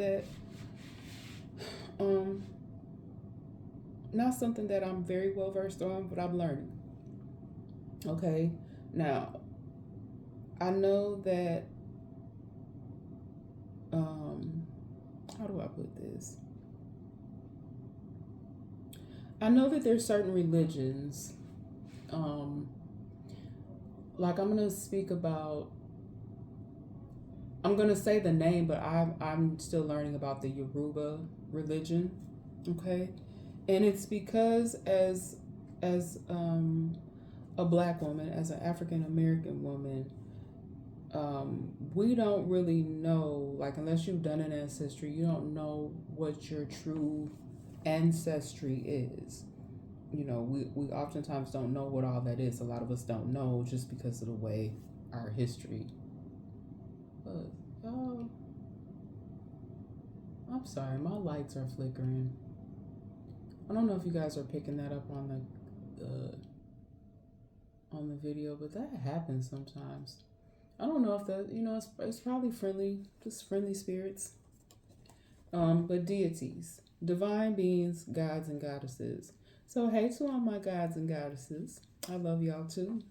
that I'm very well versed on, but I'm learning. Okay. Now, I know that how do I put this? I know that there's certain religions, like I'm gonna say the name, but I'm still learning about the Yoruba religion, okay? And it's because as a black woman, as an African American woman, we don't really know, like, unless you've done an ancestry, you don't know what your true ancestry is. We oftentimes don't know what all that is. A lot of us don't know just because of the way our history. But y'all, I'm sorry, my lights are flickering. I don't know if you guys are picking that up on the video, but that happens sometimes. I don't know if that, it's probably friendly, just friendly spirits. But deities, divine beings, gods and goddesses. So hey to all my gods and goddesses. I love y'all too.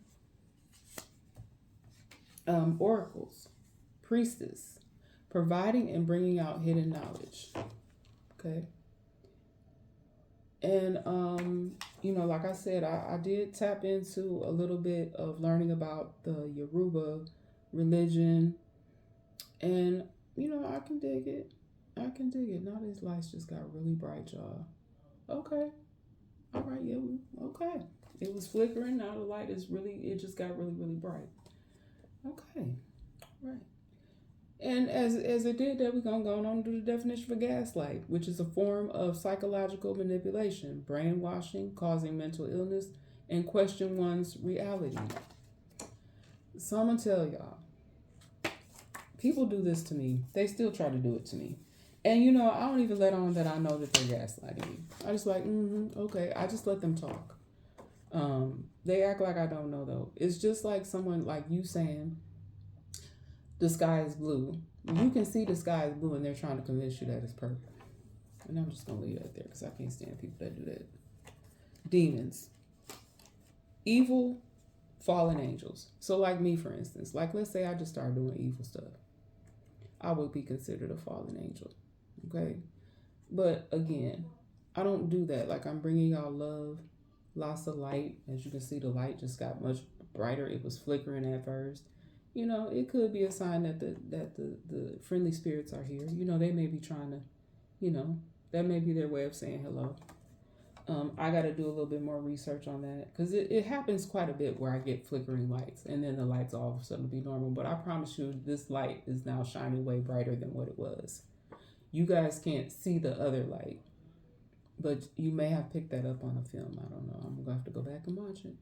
Oracles, priestess, providing and bringing out hidden knowledge. Okay. And, like I said, I did tap into a little bit of learning about the Yoruba religion. And, I can dig it. I can dig it. Now these lights just got really bright, y'all. Okay. All right. Yeah. Okay. It was flickering. Now the light it just got really, really bright. Okay. Right. And as it did that, we're going to go on to the definition for gaslight, which is a form of psychological manipulation, brainwashing, causing mental illness, and question one's reality. So I'm going to tell y'all, people do this to me. They still try to do it to me. And, I don't even let on that I know that they're gaslighting me. I just like, okay. I just let them talk. They act like I don't know, though. It's just like someone like you saying, the sky is blue. You can see the sky is blue and they're trying to convince you that it's purple. And I'm just going to leave that there because I can't stand people that do that. Demons. Evil, fallen angels. So like me, for instance. Like let's say I just started doing evil stuff. I would be considered a fallen angel. Okay? But again, I don't do that. Like I'm bringing y'all love, lots of light. As you can see, the light just got much brighter. It was flickering at first. It could be a sign that the friendly spirits are here. They may be trying to, that may be their way of saying hello. I got to do a little bit more research on that because it happens quite a bit where I get flickering lights and then the lights all of a sudden be normal. But I promise you, this light is now shining way brighter than what it was. You guys can't see the other light, but you may have picked that up on a film. I don't know. I'm going to have to go back and watch it.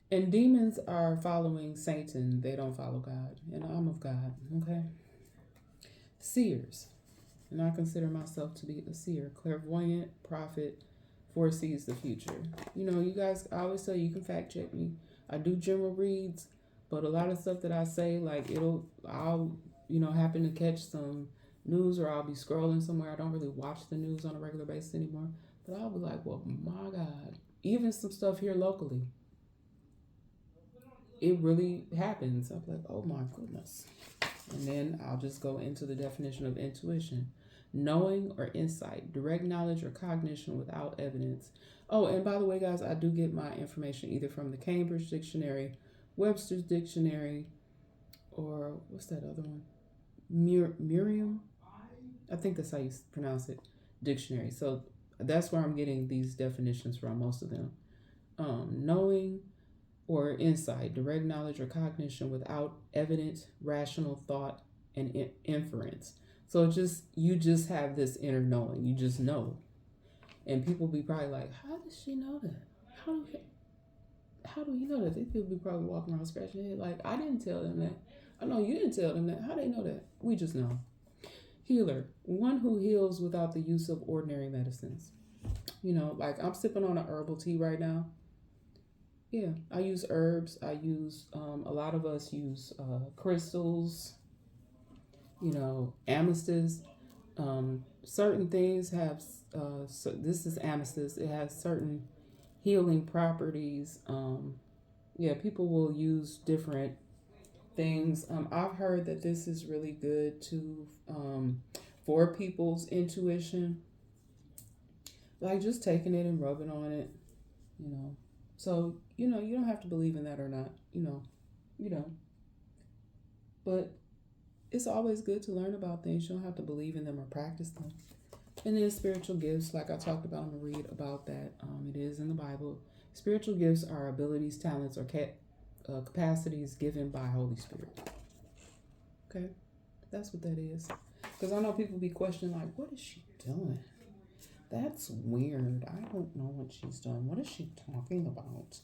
And demons are following Satan. They don't follow God. And I'm of God. Okay? Seers. And I consider myself to be a seer. Clairvoyant, prophet, foresees the future. You guys, I always tell you, you can fact check me. I do general reads, but a lot of stuff that I say, like I'll happen to catch some news or I'll be scrolling somewhere. I don't really watch the news on a regular basis anymore. But I'll be like, well, my God. Even some stuff here locally. It really happens. I'm like, oh my goodness. And then I'll just go into the definition of intuition. Knowing or insight, direct knowledge or cognition without evidence. Oh, and by the way, guys, I do get my information either from the Cambridge Dictionary, Webster's Dictionary, or what's that other one? Merriam? I think that's how you pronounce it. Dictionary. So that's where I'm getting these definitions from, most of them. Knowing or insight, direct knowledge or cognition without evident rational thought and inference. So you just have this inner knowing. You just know. And people be probably like, how does she know that? How do you know that? These people be probably walking around scratching their head like, I didn't tell them that. I know you didn't tell them that. How they know that? We just know. Healer, one who heals without the use of ordinary medicines. Like I'm sipping on a herbal tea right now. Yeah, I use herbs. I use, a lot of us use crystals, amethyst. Certain things have, so this is amethyst. It has certain healing properties. Yeah, people will use different things. I've heard that this is really good for people's intuition. Like just taking it and rubbing on it, So, you don't have to believe in that or not, you don't. But it's always good to learn about things. You don't have to believe in them or practice them. And then spiritual gifts, like I talked about, I'm going to read about that. It is in the Bible. Spiritual gifts are abilities, talents, or capacities given by Holy Spirit. Okay? That's what that is. Because I know people be questioning, like, what is she doing? That's weird. I don't know what she's doing. What is she talking about?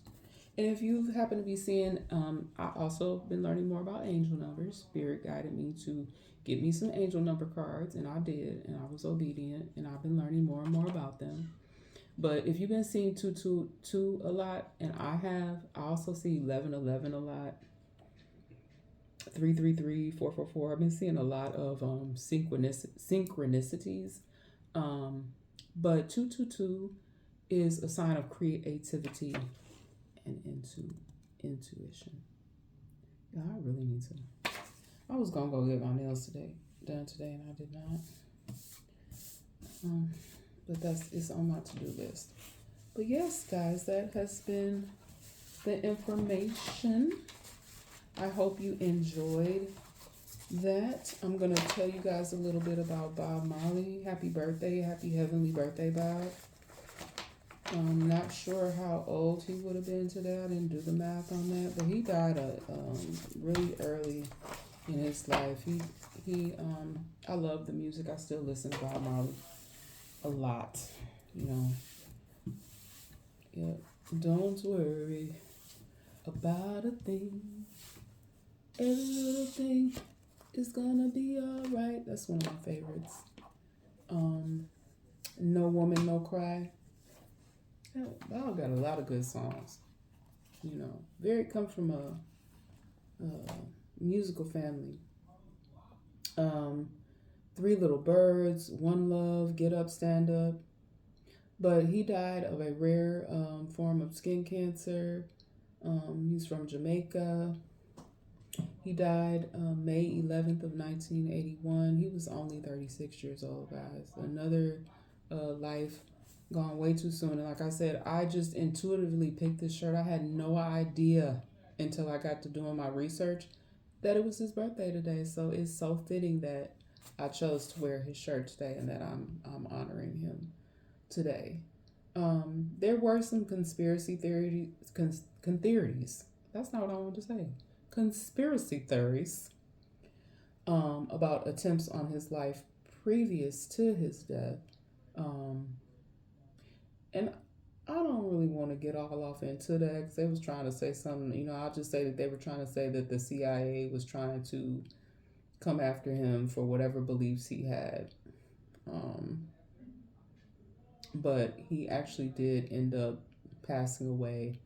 And if you happen to be seeing, I also been learning more about angel numbers. Spirit guided me to get me some angel number cards, and I did, and I was obedient, and I've been learning more and more about them. But if you've been seeing 222 a lot, and I also see 1111 a lot, 333, 444. I've been seeing a lot of synchronicities. But 222 is a sign of creativity and intuition. Yeah, I really need to I was gonna go get my nails done today, and I did not. Um, but it's on my to do list. But yes, guys, that has been the information. I hope you enjoyed that. I'm gonna tell you guys a little bit about Bob Marley. Happy birthday, happy heavenly birthday, Bob. I'm not sure how old he would have been today. I didn't do the math on that, but he died really early in his life. I love the music. I still listen to Bob Marley a lot. You know, yeah. Don't worry about a thing. Every little thing is gonna be alright. That's one of my favorites. No Woman, No Cry. Bob got a lot of good songs. You know, very come from a musical family. Um, Three Little Birds, One Love, Get Up, Stand Up. But he died of a rare form of skin cancer. He's from Jamaica. He died May 11th of 1981. He was only 36 years old, guys. Another life gone way too soon. And like I said, I just intuitively picked this shirt. I had no idea until I got to doing my research that it was his birthday today. So it's so fitting that I chose to wear his shirt today and that I'm honoring him today. There were some conspiracy theories. That's not what I wanted to say. Conspiracy theories about attempts on his life previous to his death. Um, and I don't really want to get all off into that because they was trying to say something. You know, I'll just say that they were trying to say that the CIA was trying to come after him for whatever beliefs he had. Um, but he actually did end up passing away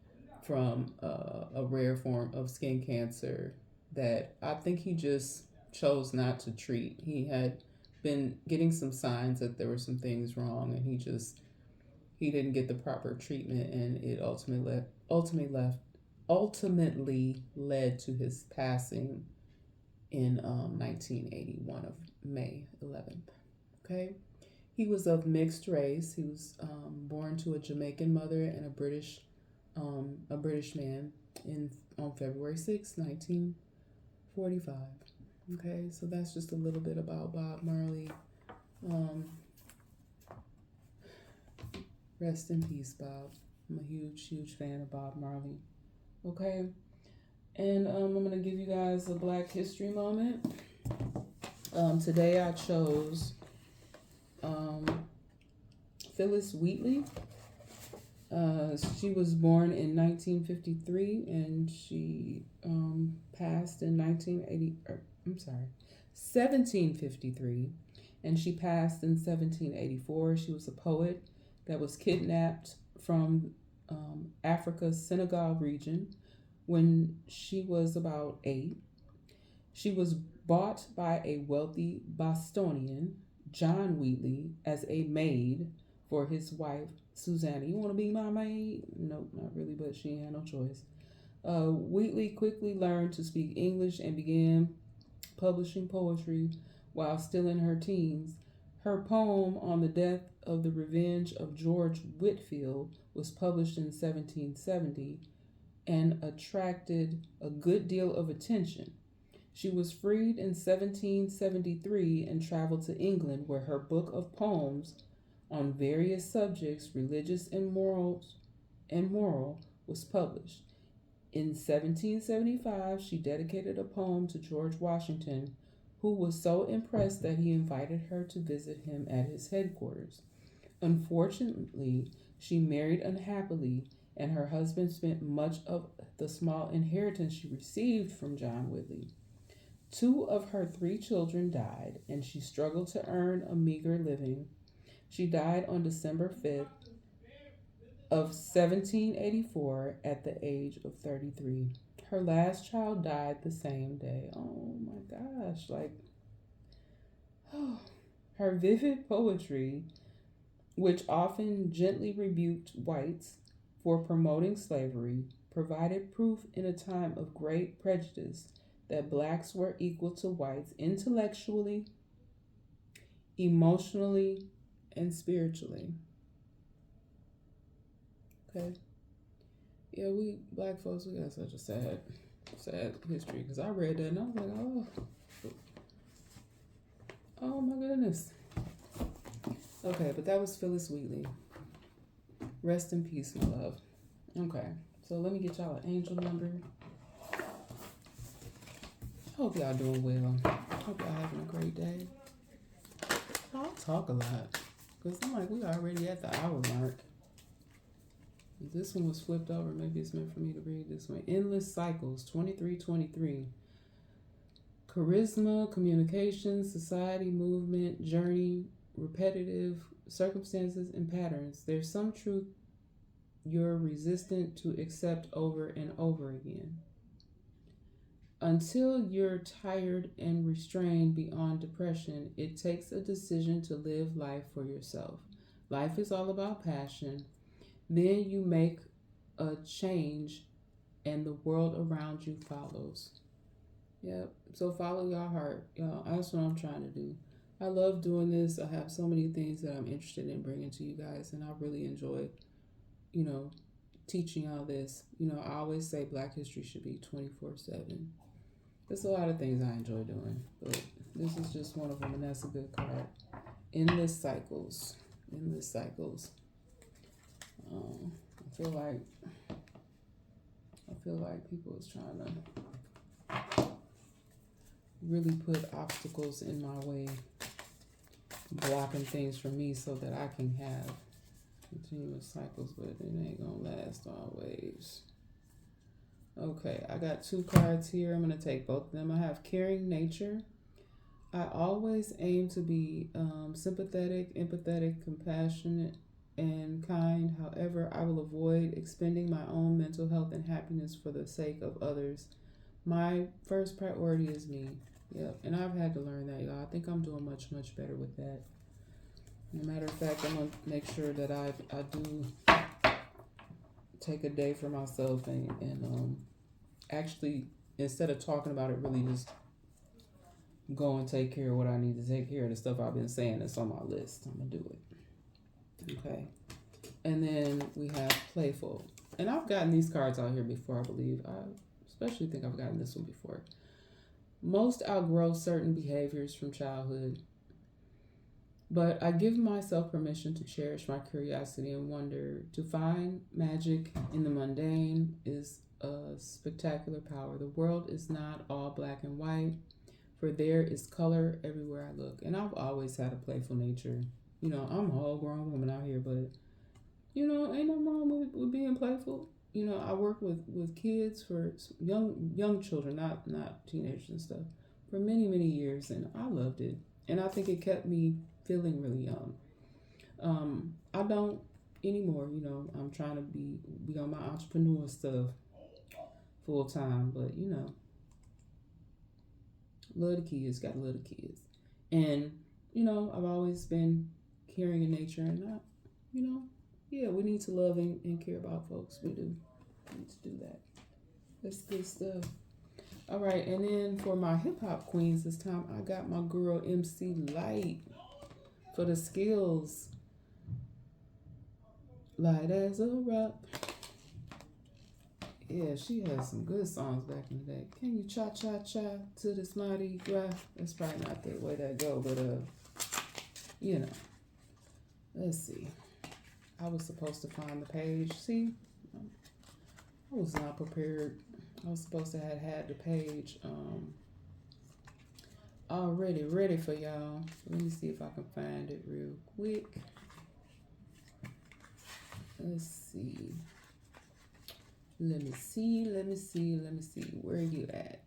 from a rare form of skin cancer that I think he just chose not to treat. He had been getting some signs that there were some things wrong, and he didn't get the proper treatment, and it ultimately led to his passing in 1981 of May 11th. Okay. He was of mixed race. He was born to a Jamaican mother and a British man on February 6, 1945. Okay, so that's just a little bit about Bob Marley. Um, Rest in peace, Bob. I'm a huge fan of Bob Marley. Okay, and I'm gonna give you guys a Black History moment. Today I chose Phyllis Wheatley. She was born in 1953 and she passed in 1753, and she passed in 1784. She was a poet that was kidnapped from Africa's Senegal region when she was about 8. She was bought by a wealthy Bostonian, John Wheatley, as a maid for his wife, Susanna. You want to be my maid? Nope, not really, but she had no choice. Wheatley quickly learned to speak English and began publishing poetry while still in her teens. Her poem on the death of the Revenge of George Whitfield was published in 1770 and attracted a good deal of attention. She was freed in 1773 and traveled to England, where her book of poems on various subjects, religious and moral, was published. In 1775, she dedicated a poem to George Washington, who was so impressed that he invited her to visit him at his headquarters. Unfortunately, she married unhappily, and her husband spent much of the small inheritance she received from John Wheatley. 2 of her 3 children died, and she struggled to earn a meager living. She died on December 5th of 1784 at the age of 33. Her last child died the same day. Oh my gosh, her vivid poetry, which often gently rebuked whites for promoting slavery, provided proof in a time of great prejudice that blacks were equal to whites intellectually, emotionally, and spiritually. Okay. Yeah, we black folks, we got such a sad history. Because I read that and I was like, oh my goodness. Okay, but that was Phyllis Wheatley. Rest in peace, my love. Okay, so let me get y'all an angel number. I hope y'all doing well. Hope y'all having a great day. I'll talk a lot because I'm like, we already at the hour mark. This one was flipped over. Maybe it's meant for me to read this one. Endless Cycles, 2323. Charisma, communication, society, movement, journey, repetitive circumstances, and patterns. There's some truth you're resistant to accept over and over again. Until you're tired and restrained beyond depression, it takes a decision to live life for yourself. Life is all about passion. Then you make a change and the world around you follows. Yep. So follow your heart. Y'all, that's what I'm trying to do. I love doing this. I have so many things that I'm interested in bringing to you guys, and I really enjoy, you know, teaching y'all this. I always say Black History should be 24/7. There's a lot of things I enjoy doing, but this is just one of them, and that's a good card. Endless Cycles. Endless Cycles. I feel like people is trying to really put obstacles in my way, blocking things from me so that I can have continuous cycles, but it ain't gonna last always. Okay, I got two cards here. I'm gonna take both of them. I have Caring Nature. I always aim to be sympathetic, empathetic, compassionate, and kind. However, I will avoid expending my own mental health and happiness for the sake of others. My first priority is me. Yep, and I've had to learn that, y'all. I think I'm doing much, much better with that. As a matter of fact, I'm going to make sure that I do take a day for myself and actually, instead of talking about it, really just go and take care of what I need to take care of, the stuff I've been saying that's on my list. I'm going to do it. Okay. And then we have Playful. And I've gotten these cards out here before, I believe. I especially think I've gotten this one before. Most outgrow certain behaviors from childhood, but I give myself permission to cherish my curiosity and wonder. To find magic in the mundane is a spectacular power. The world is not all black and white, for there is color everywhere I look. And I've always had a playful nature. I'm a whole grown woman out here, but ain't nothing wrong with being playful. I work with kids for young children, not teenagers and stuff, for many, many years, and I loved it. And I think it kept me feeling really young. I don't anymore. I'm trying to be on my entrepreneur stuff full time, but love the kids, gotta love the kids, and I've always been caring in nature, and yeah, we need to love and care about folks. We do need to do that. That's good stuff. All right, and then for my hip hop queens this time, I got my girl MC Light for the skills. Light as a rock. Yeah, she has some good songs back in the day. Can you cha cha cha to this Mardi Gras? That's probably not the way that go, but let's see. I was supposed to find the page. See, I was not prepared. I was supposed to have had the page already ready for y'all. Let me see if I can find it real quick. Let's see. Let me see. Where you at?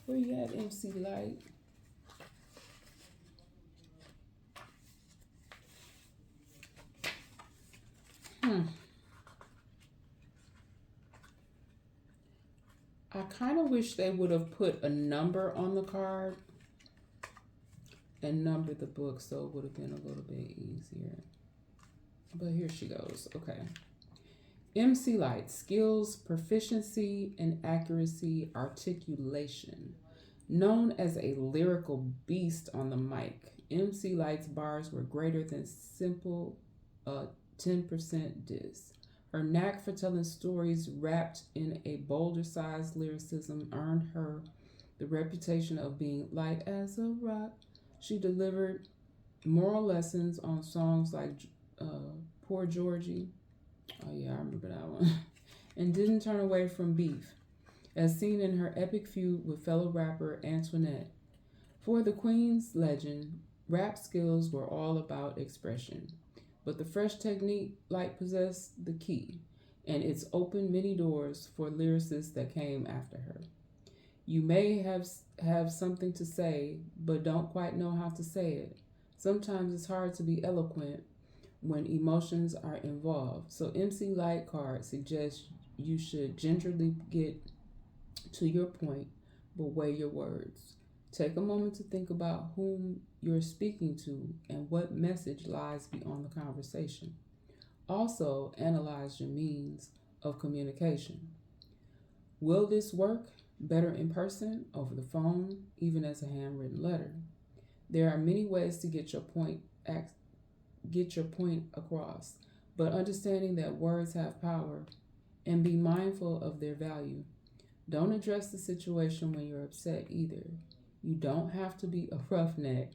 Where you at, MC Light? I kind of wish they would have put a number on the card and numbered the book, so it would have been a little bit easier. But here she goes. Okay. MC Light, skills, proficiency, and accuracy, articulation. Known as a lyrical beast on the mic, MC Light's bars were greater than simple 10% diss. Her knack for telling stories wrapped in a boulder sized lyricism earned her the reputation of being light as a rock. She delivered moral lessons on songs like Poor Georgie. Oh, yeah, I remember that one. And didn't turn away from beef, as seen in her epic feud with fellow rapper Antoinette. For the Queen's legend, rap skills were all about expression, but the fresh technique Light possessed the key, and it's opened many doors for lyricists that came after her. You may have something to say, but don't quite know how to say it. Sometimes it's hard to be eloquent when emotions are involved. So MC Light card suggests you should gingerly get to your point, but weigh your words. Take a moment to think about whom you're speaking to and what message lies beyond the conversation. Also, analyze your means of communication. Will this work better in person, over the phone, even as a handwritten letter? There are many ways to get your point across, but understanding that words have power and be mindful of their value. Don't address the situation when you're upset either. You don't have to be a roughneck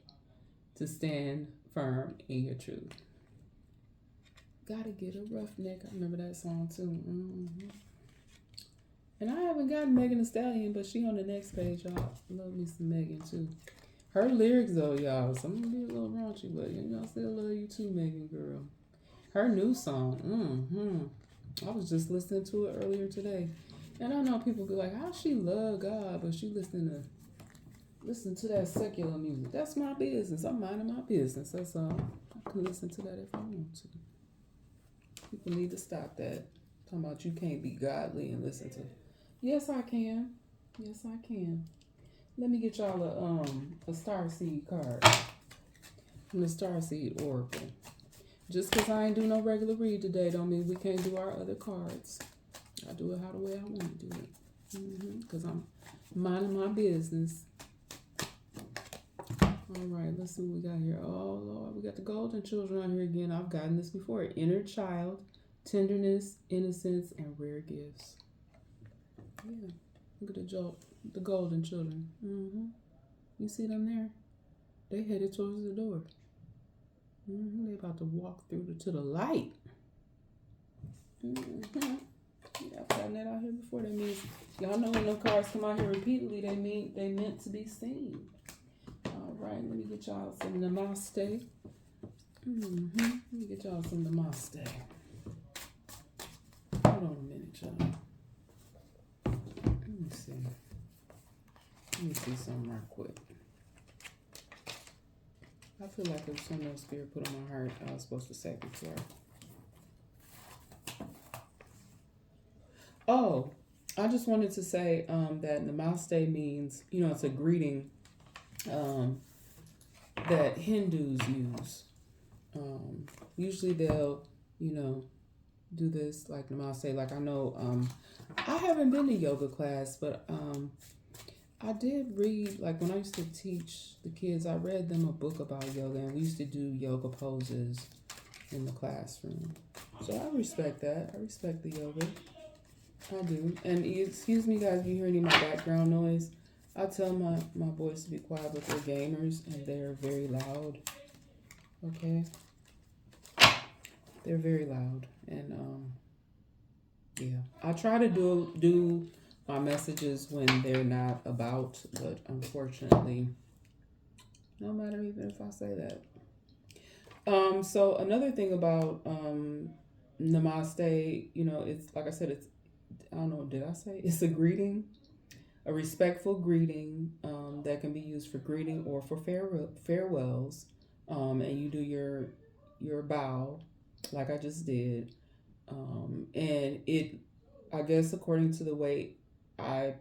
to stand firm in your truth. Gotta get a roughneck. I remember that song too. And I haven't gotten Megan Thee Stallion, but she on the next page, y'all. Love me some Megan too. Her lyrics though, y'all, some gonna be a little raunchy, but you know, I still love you too, Megan girl. Her new song, I was just listening to it earlier today. And I know people be like, how she love God, but she listen to that secular music. That's my business. I'm minding my business. That's all. I can listen to that if I want to. People need to stop that. Talking about you can't be godly and listen to. Yes, I can. Yes, I can. Let me get y'all a star seed card from the star seed oracle. Just because I ain't do no regular read today don't mean we can't do our other cards. I do it how the way I want to do it. Because I'm minding my business. All right, let's see what we got here. Oh, Lord, we got the golden children on here again. I've gotten this before. Inner child, tenderness, innocence, and rare gifts. Yeah, look at the golden children. You see them there? They headed towards the door. They about to walk through to the light. Yeah, I've gotten that out here before. That means y'all know when the cards come out here repeatedly, they mean they meant to be seen. All right, let me get y'all some namaste. Let me get y'all some namaste. Hold on a minute, y'all. Let me see. Let me see something real quick. I feel like there's something else Spirit put on my heart I was supposed to say before. Oh, I just wanted to say that namaste means, it's a greeting that Hindus use. Usually they'll, do this like namaste. Like I know, I haven't been to yoga class, but I did read, like when I used to teach the kids, I read them a book about yoga, and we used to do yoga poses in the classroom. So I respect that. I respect the yoga. I do. And excuse me, guys, if you hear any of my background noise. I tell my boys to be quiet, but they're gamers and they're very loud. Okay? They're very loud. And yeah. I try to do my messages when they're not about, but unfortunately, no matter even if I say that. So another thing about namaste, it's like I said, I don't know, did I say it's a greeting? A respectful greeting that can be used for greeting or for farewells. And you do your bow like I just did. And I guess according to the way I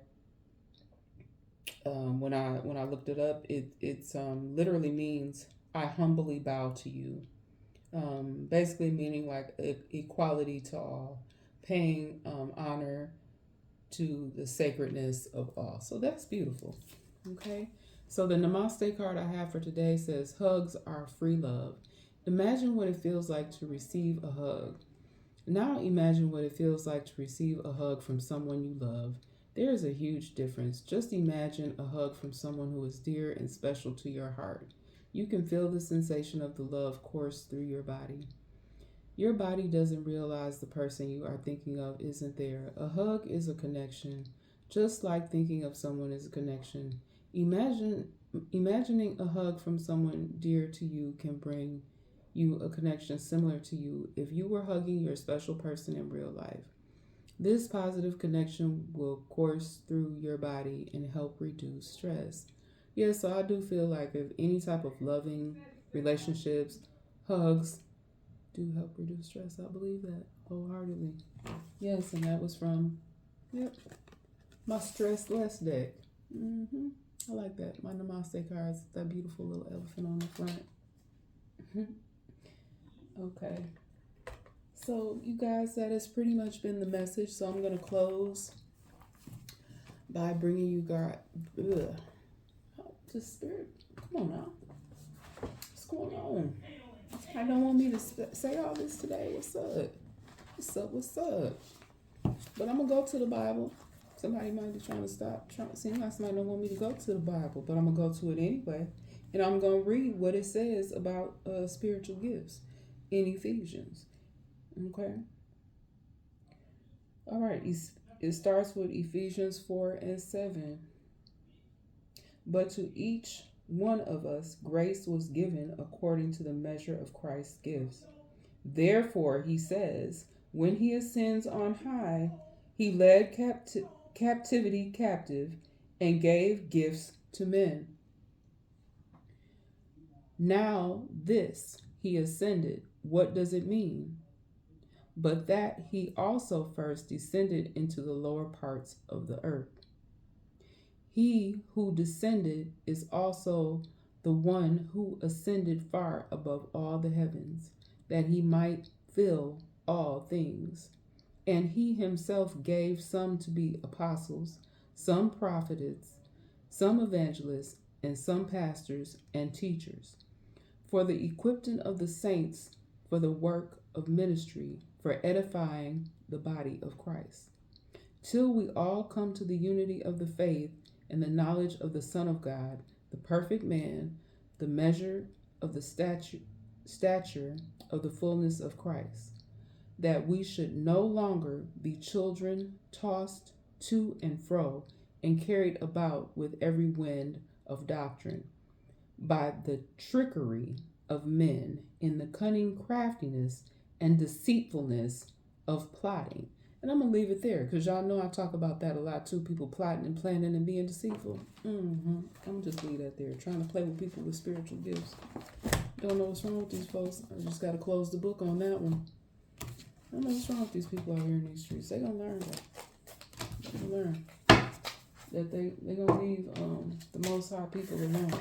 when I looked it up, it's literally means I humbly bow to you. Basically meaning like equality to all. paying honor to the sacredness of all. So that's beautiful. Okay. So the Namaste card I have for today says, hugs are free love. Imagine what it feels like to receive a hug. Now imagine what it feels like to receive a hug from someone you love. There is a huge difference. Just imagine a hug from someone who is dear and special to your heart. You can feel the sensation of the love course through your body. Your body doesn't realize the person you are thinking of isn't there. A hug is a connection, just like thinking of someone is a connection. Imagining a hug from someone dear to you can bring you a connection similar to you if you were hugging your special person in real life. This positive connection will course through your body and help reduce stress. Yes, so I do feel like if any type of loving relationships, hugs do help reduce stress. I believe that wholeheartedly. Yes, and that was from, yep, my stress less deck. I like that. My Namaste cards, that beautiful little elephant on the front. Okay. So, you guys, that has pretty much been the message. So, I'm going to close by bringing you guys. The spirit. Come on now. What's going on? I don't want me to say all this today. What's up? What's up? What's up? But I'm going to go to the Bible. Somebody might be trying to seem like somebody don't want me to go to the Bible, but I'm going to go to it anyway. And I'm going to read what it says about spiritual gifts in Ephesians. Okay. All right. It starts with Ephesians 4:7. But to each one of us, grace was given according to the measure of Christ's gifts. Therefore, he says, when he ascends on high, he led captivity captive and gave gifts to men. Now this, he ascended, what does it mean? But that he also first descended into the lower parts of the earth. He who descended is also the one who ascended far above all the heavens, that he might fill all things. And he himself gave some to be apostles, some prophets, some evangelists, and some pastors and teachers, for the equipping of the saints, for the work of ministry, for edifying the body of Christ, till we all come to the unity of the faith and the knowledge of the Son of God, the perfect man, the measure of the stature of the fullness of Christ, that we should no longer be children tossed to and fro and carried about with every wind of doctrine, by the trickery of men in the cunning craftiness and deceitfulness of plotting. And I'm going to leave it there because y'all know I talk about that a lot too. People plotting and planning and being deceitful. I'm going to just leave that there. Trying to play with people with spiritual gifts. Don't know what's wrong with these folks. I just got to close the book on that one. I don't know what's wrong with these people out here in these streets. They're going to learn that. They're going to learn that they're going to leave the Most High people alone.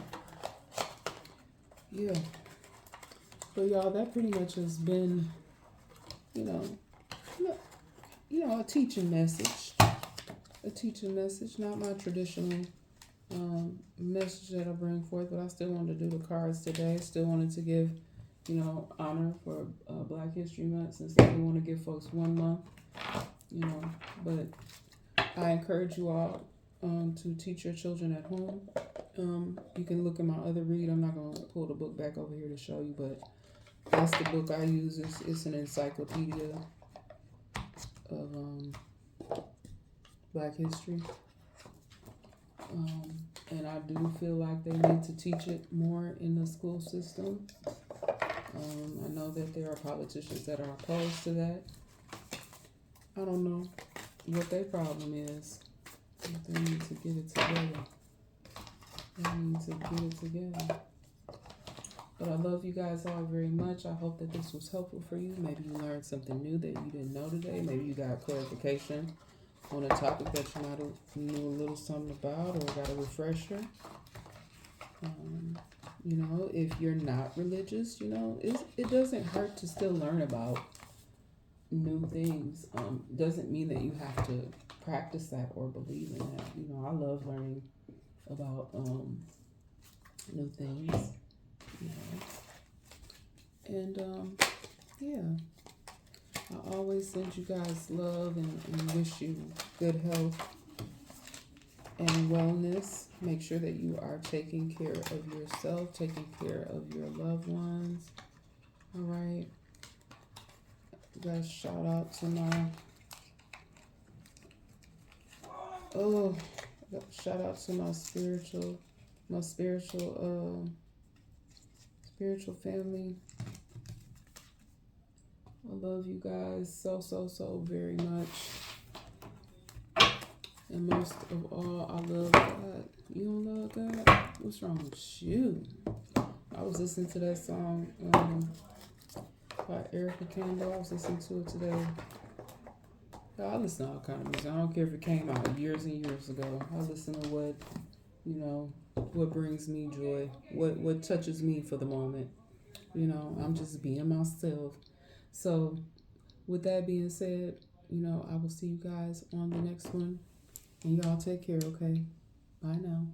Yeah. But y'all, that pretty much has been, a teaching message. A teaching message, not my traditional message that I bring forth, but I still wanted to do the cards today. Still wanted to give, honor for Black History Month, since they want to give folks 1 month, but I encourage you all to teach your children at home. You can look at my other read. I'm not going to pull the book back over here to show you, but that's the book I use. It's an encyclopedia of Black history. And I do feel like they need to teach it more in the school system. I know that there are politicians that are opposed to that. I don't know what their problem is. They need to get it together. But I love you guys all very much. I hope that this was helpful for you. Maybe you learned something new that you didn't know today. Maybe you got clarification on a topic that you might have knew a little something about, or got a refresher. If you're not religious, it doesn't hurt to still learn about, new things. Doesn't mean that you have to practice that or believe in that. I love learning about new things. You and yeah, I always send you guys love and wish you good health and wellness. Make sure that you are taking care of yourself, taking care of your loved ones. All right. Guys, shout out to oh, shout out to my spiritual family. I love you guys so very much. And most of all, I love God. You don't love God? What's wrong with you? I was listening to that song by Erica Campbell. I was listening to it today. I listen to all kind of music. I don't care if it came out years and years ago. I listen to what brings me joy, what touches me for the moment. I'm just being myself. So, with that being said, I will see you guys on the next one. And y'all take care, okay? Bye now.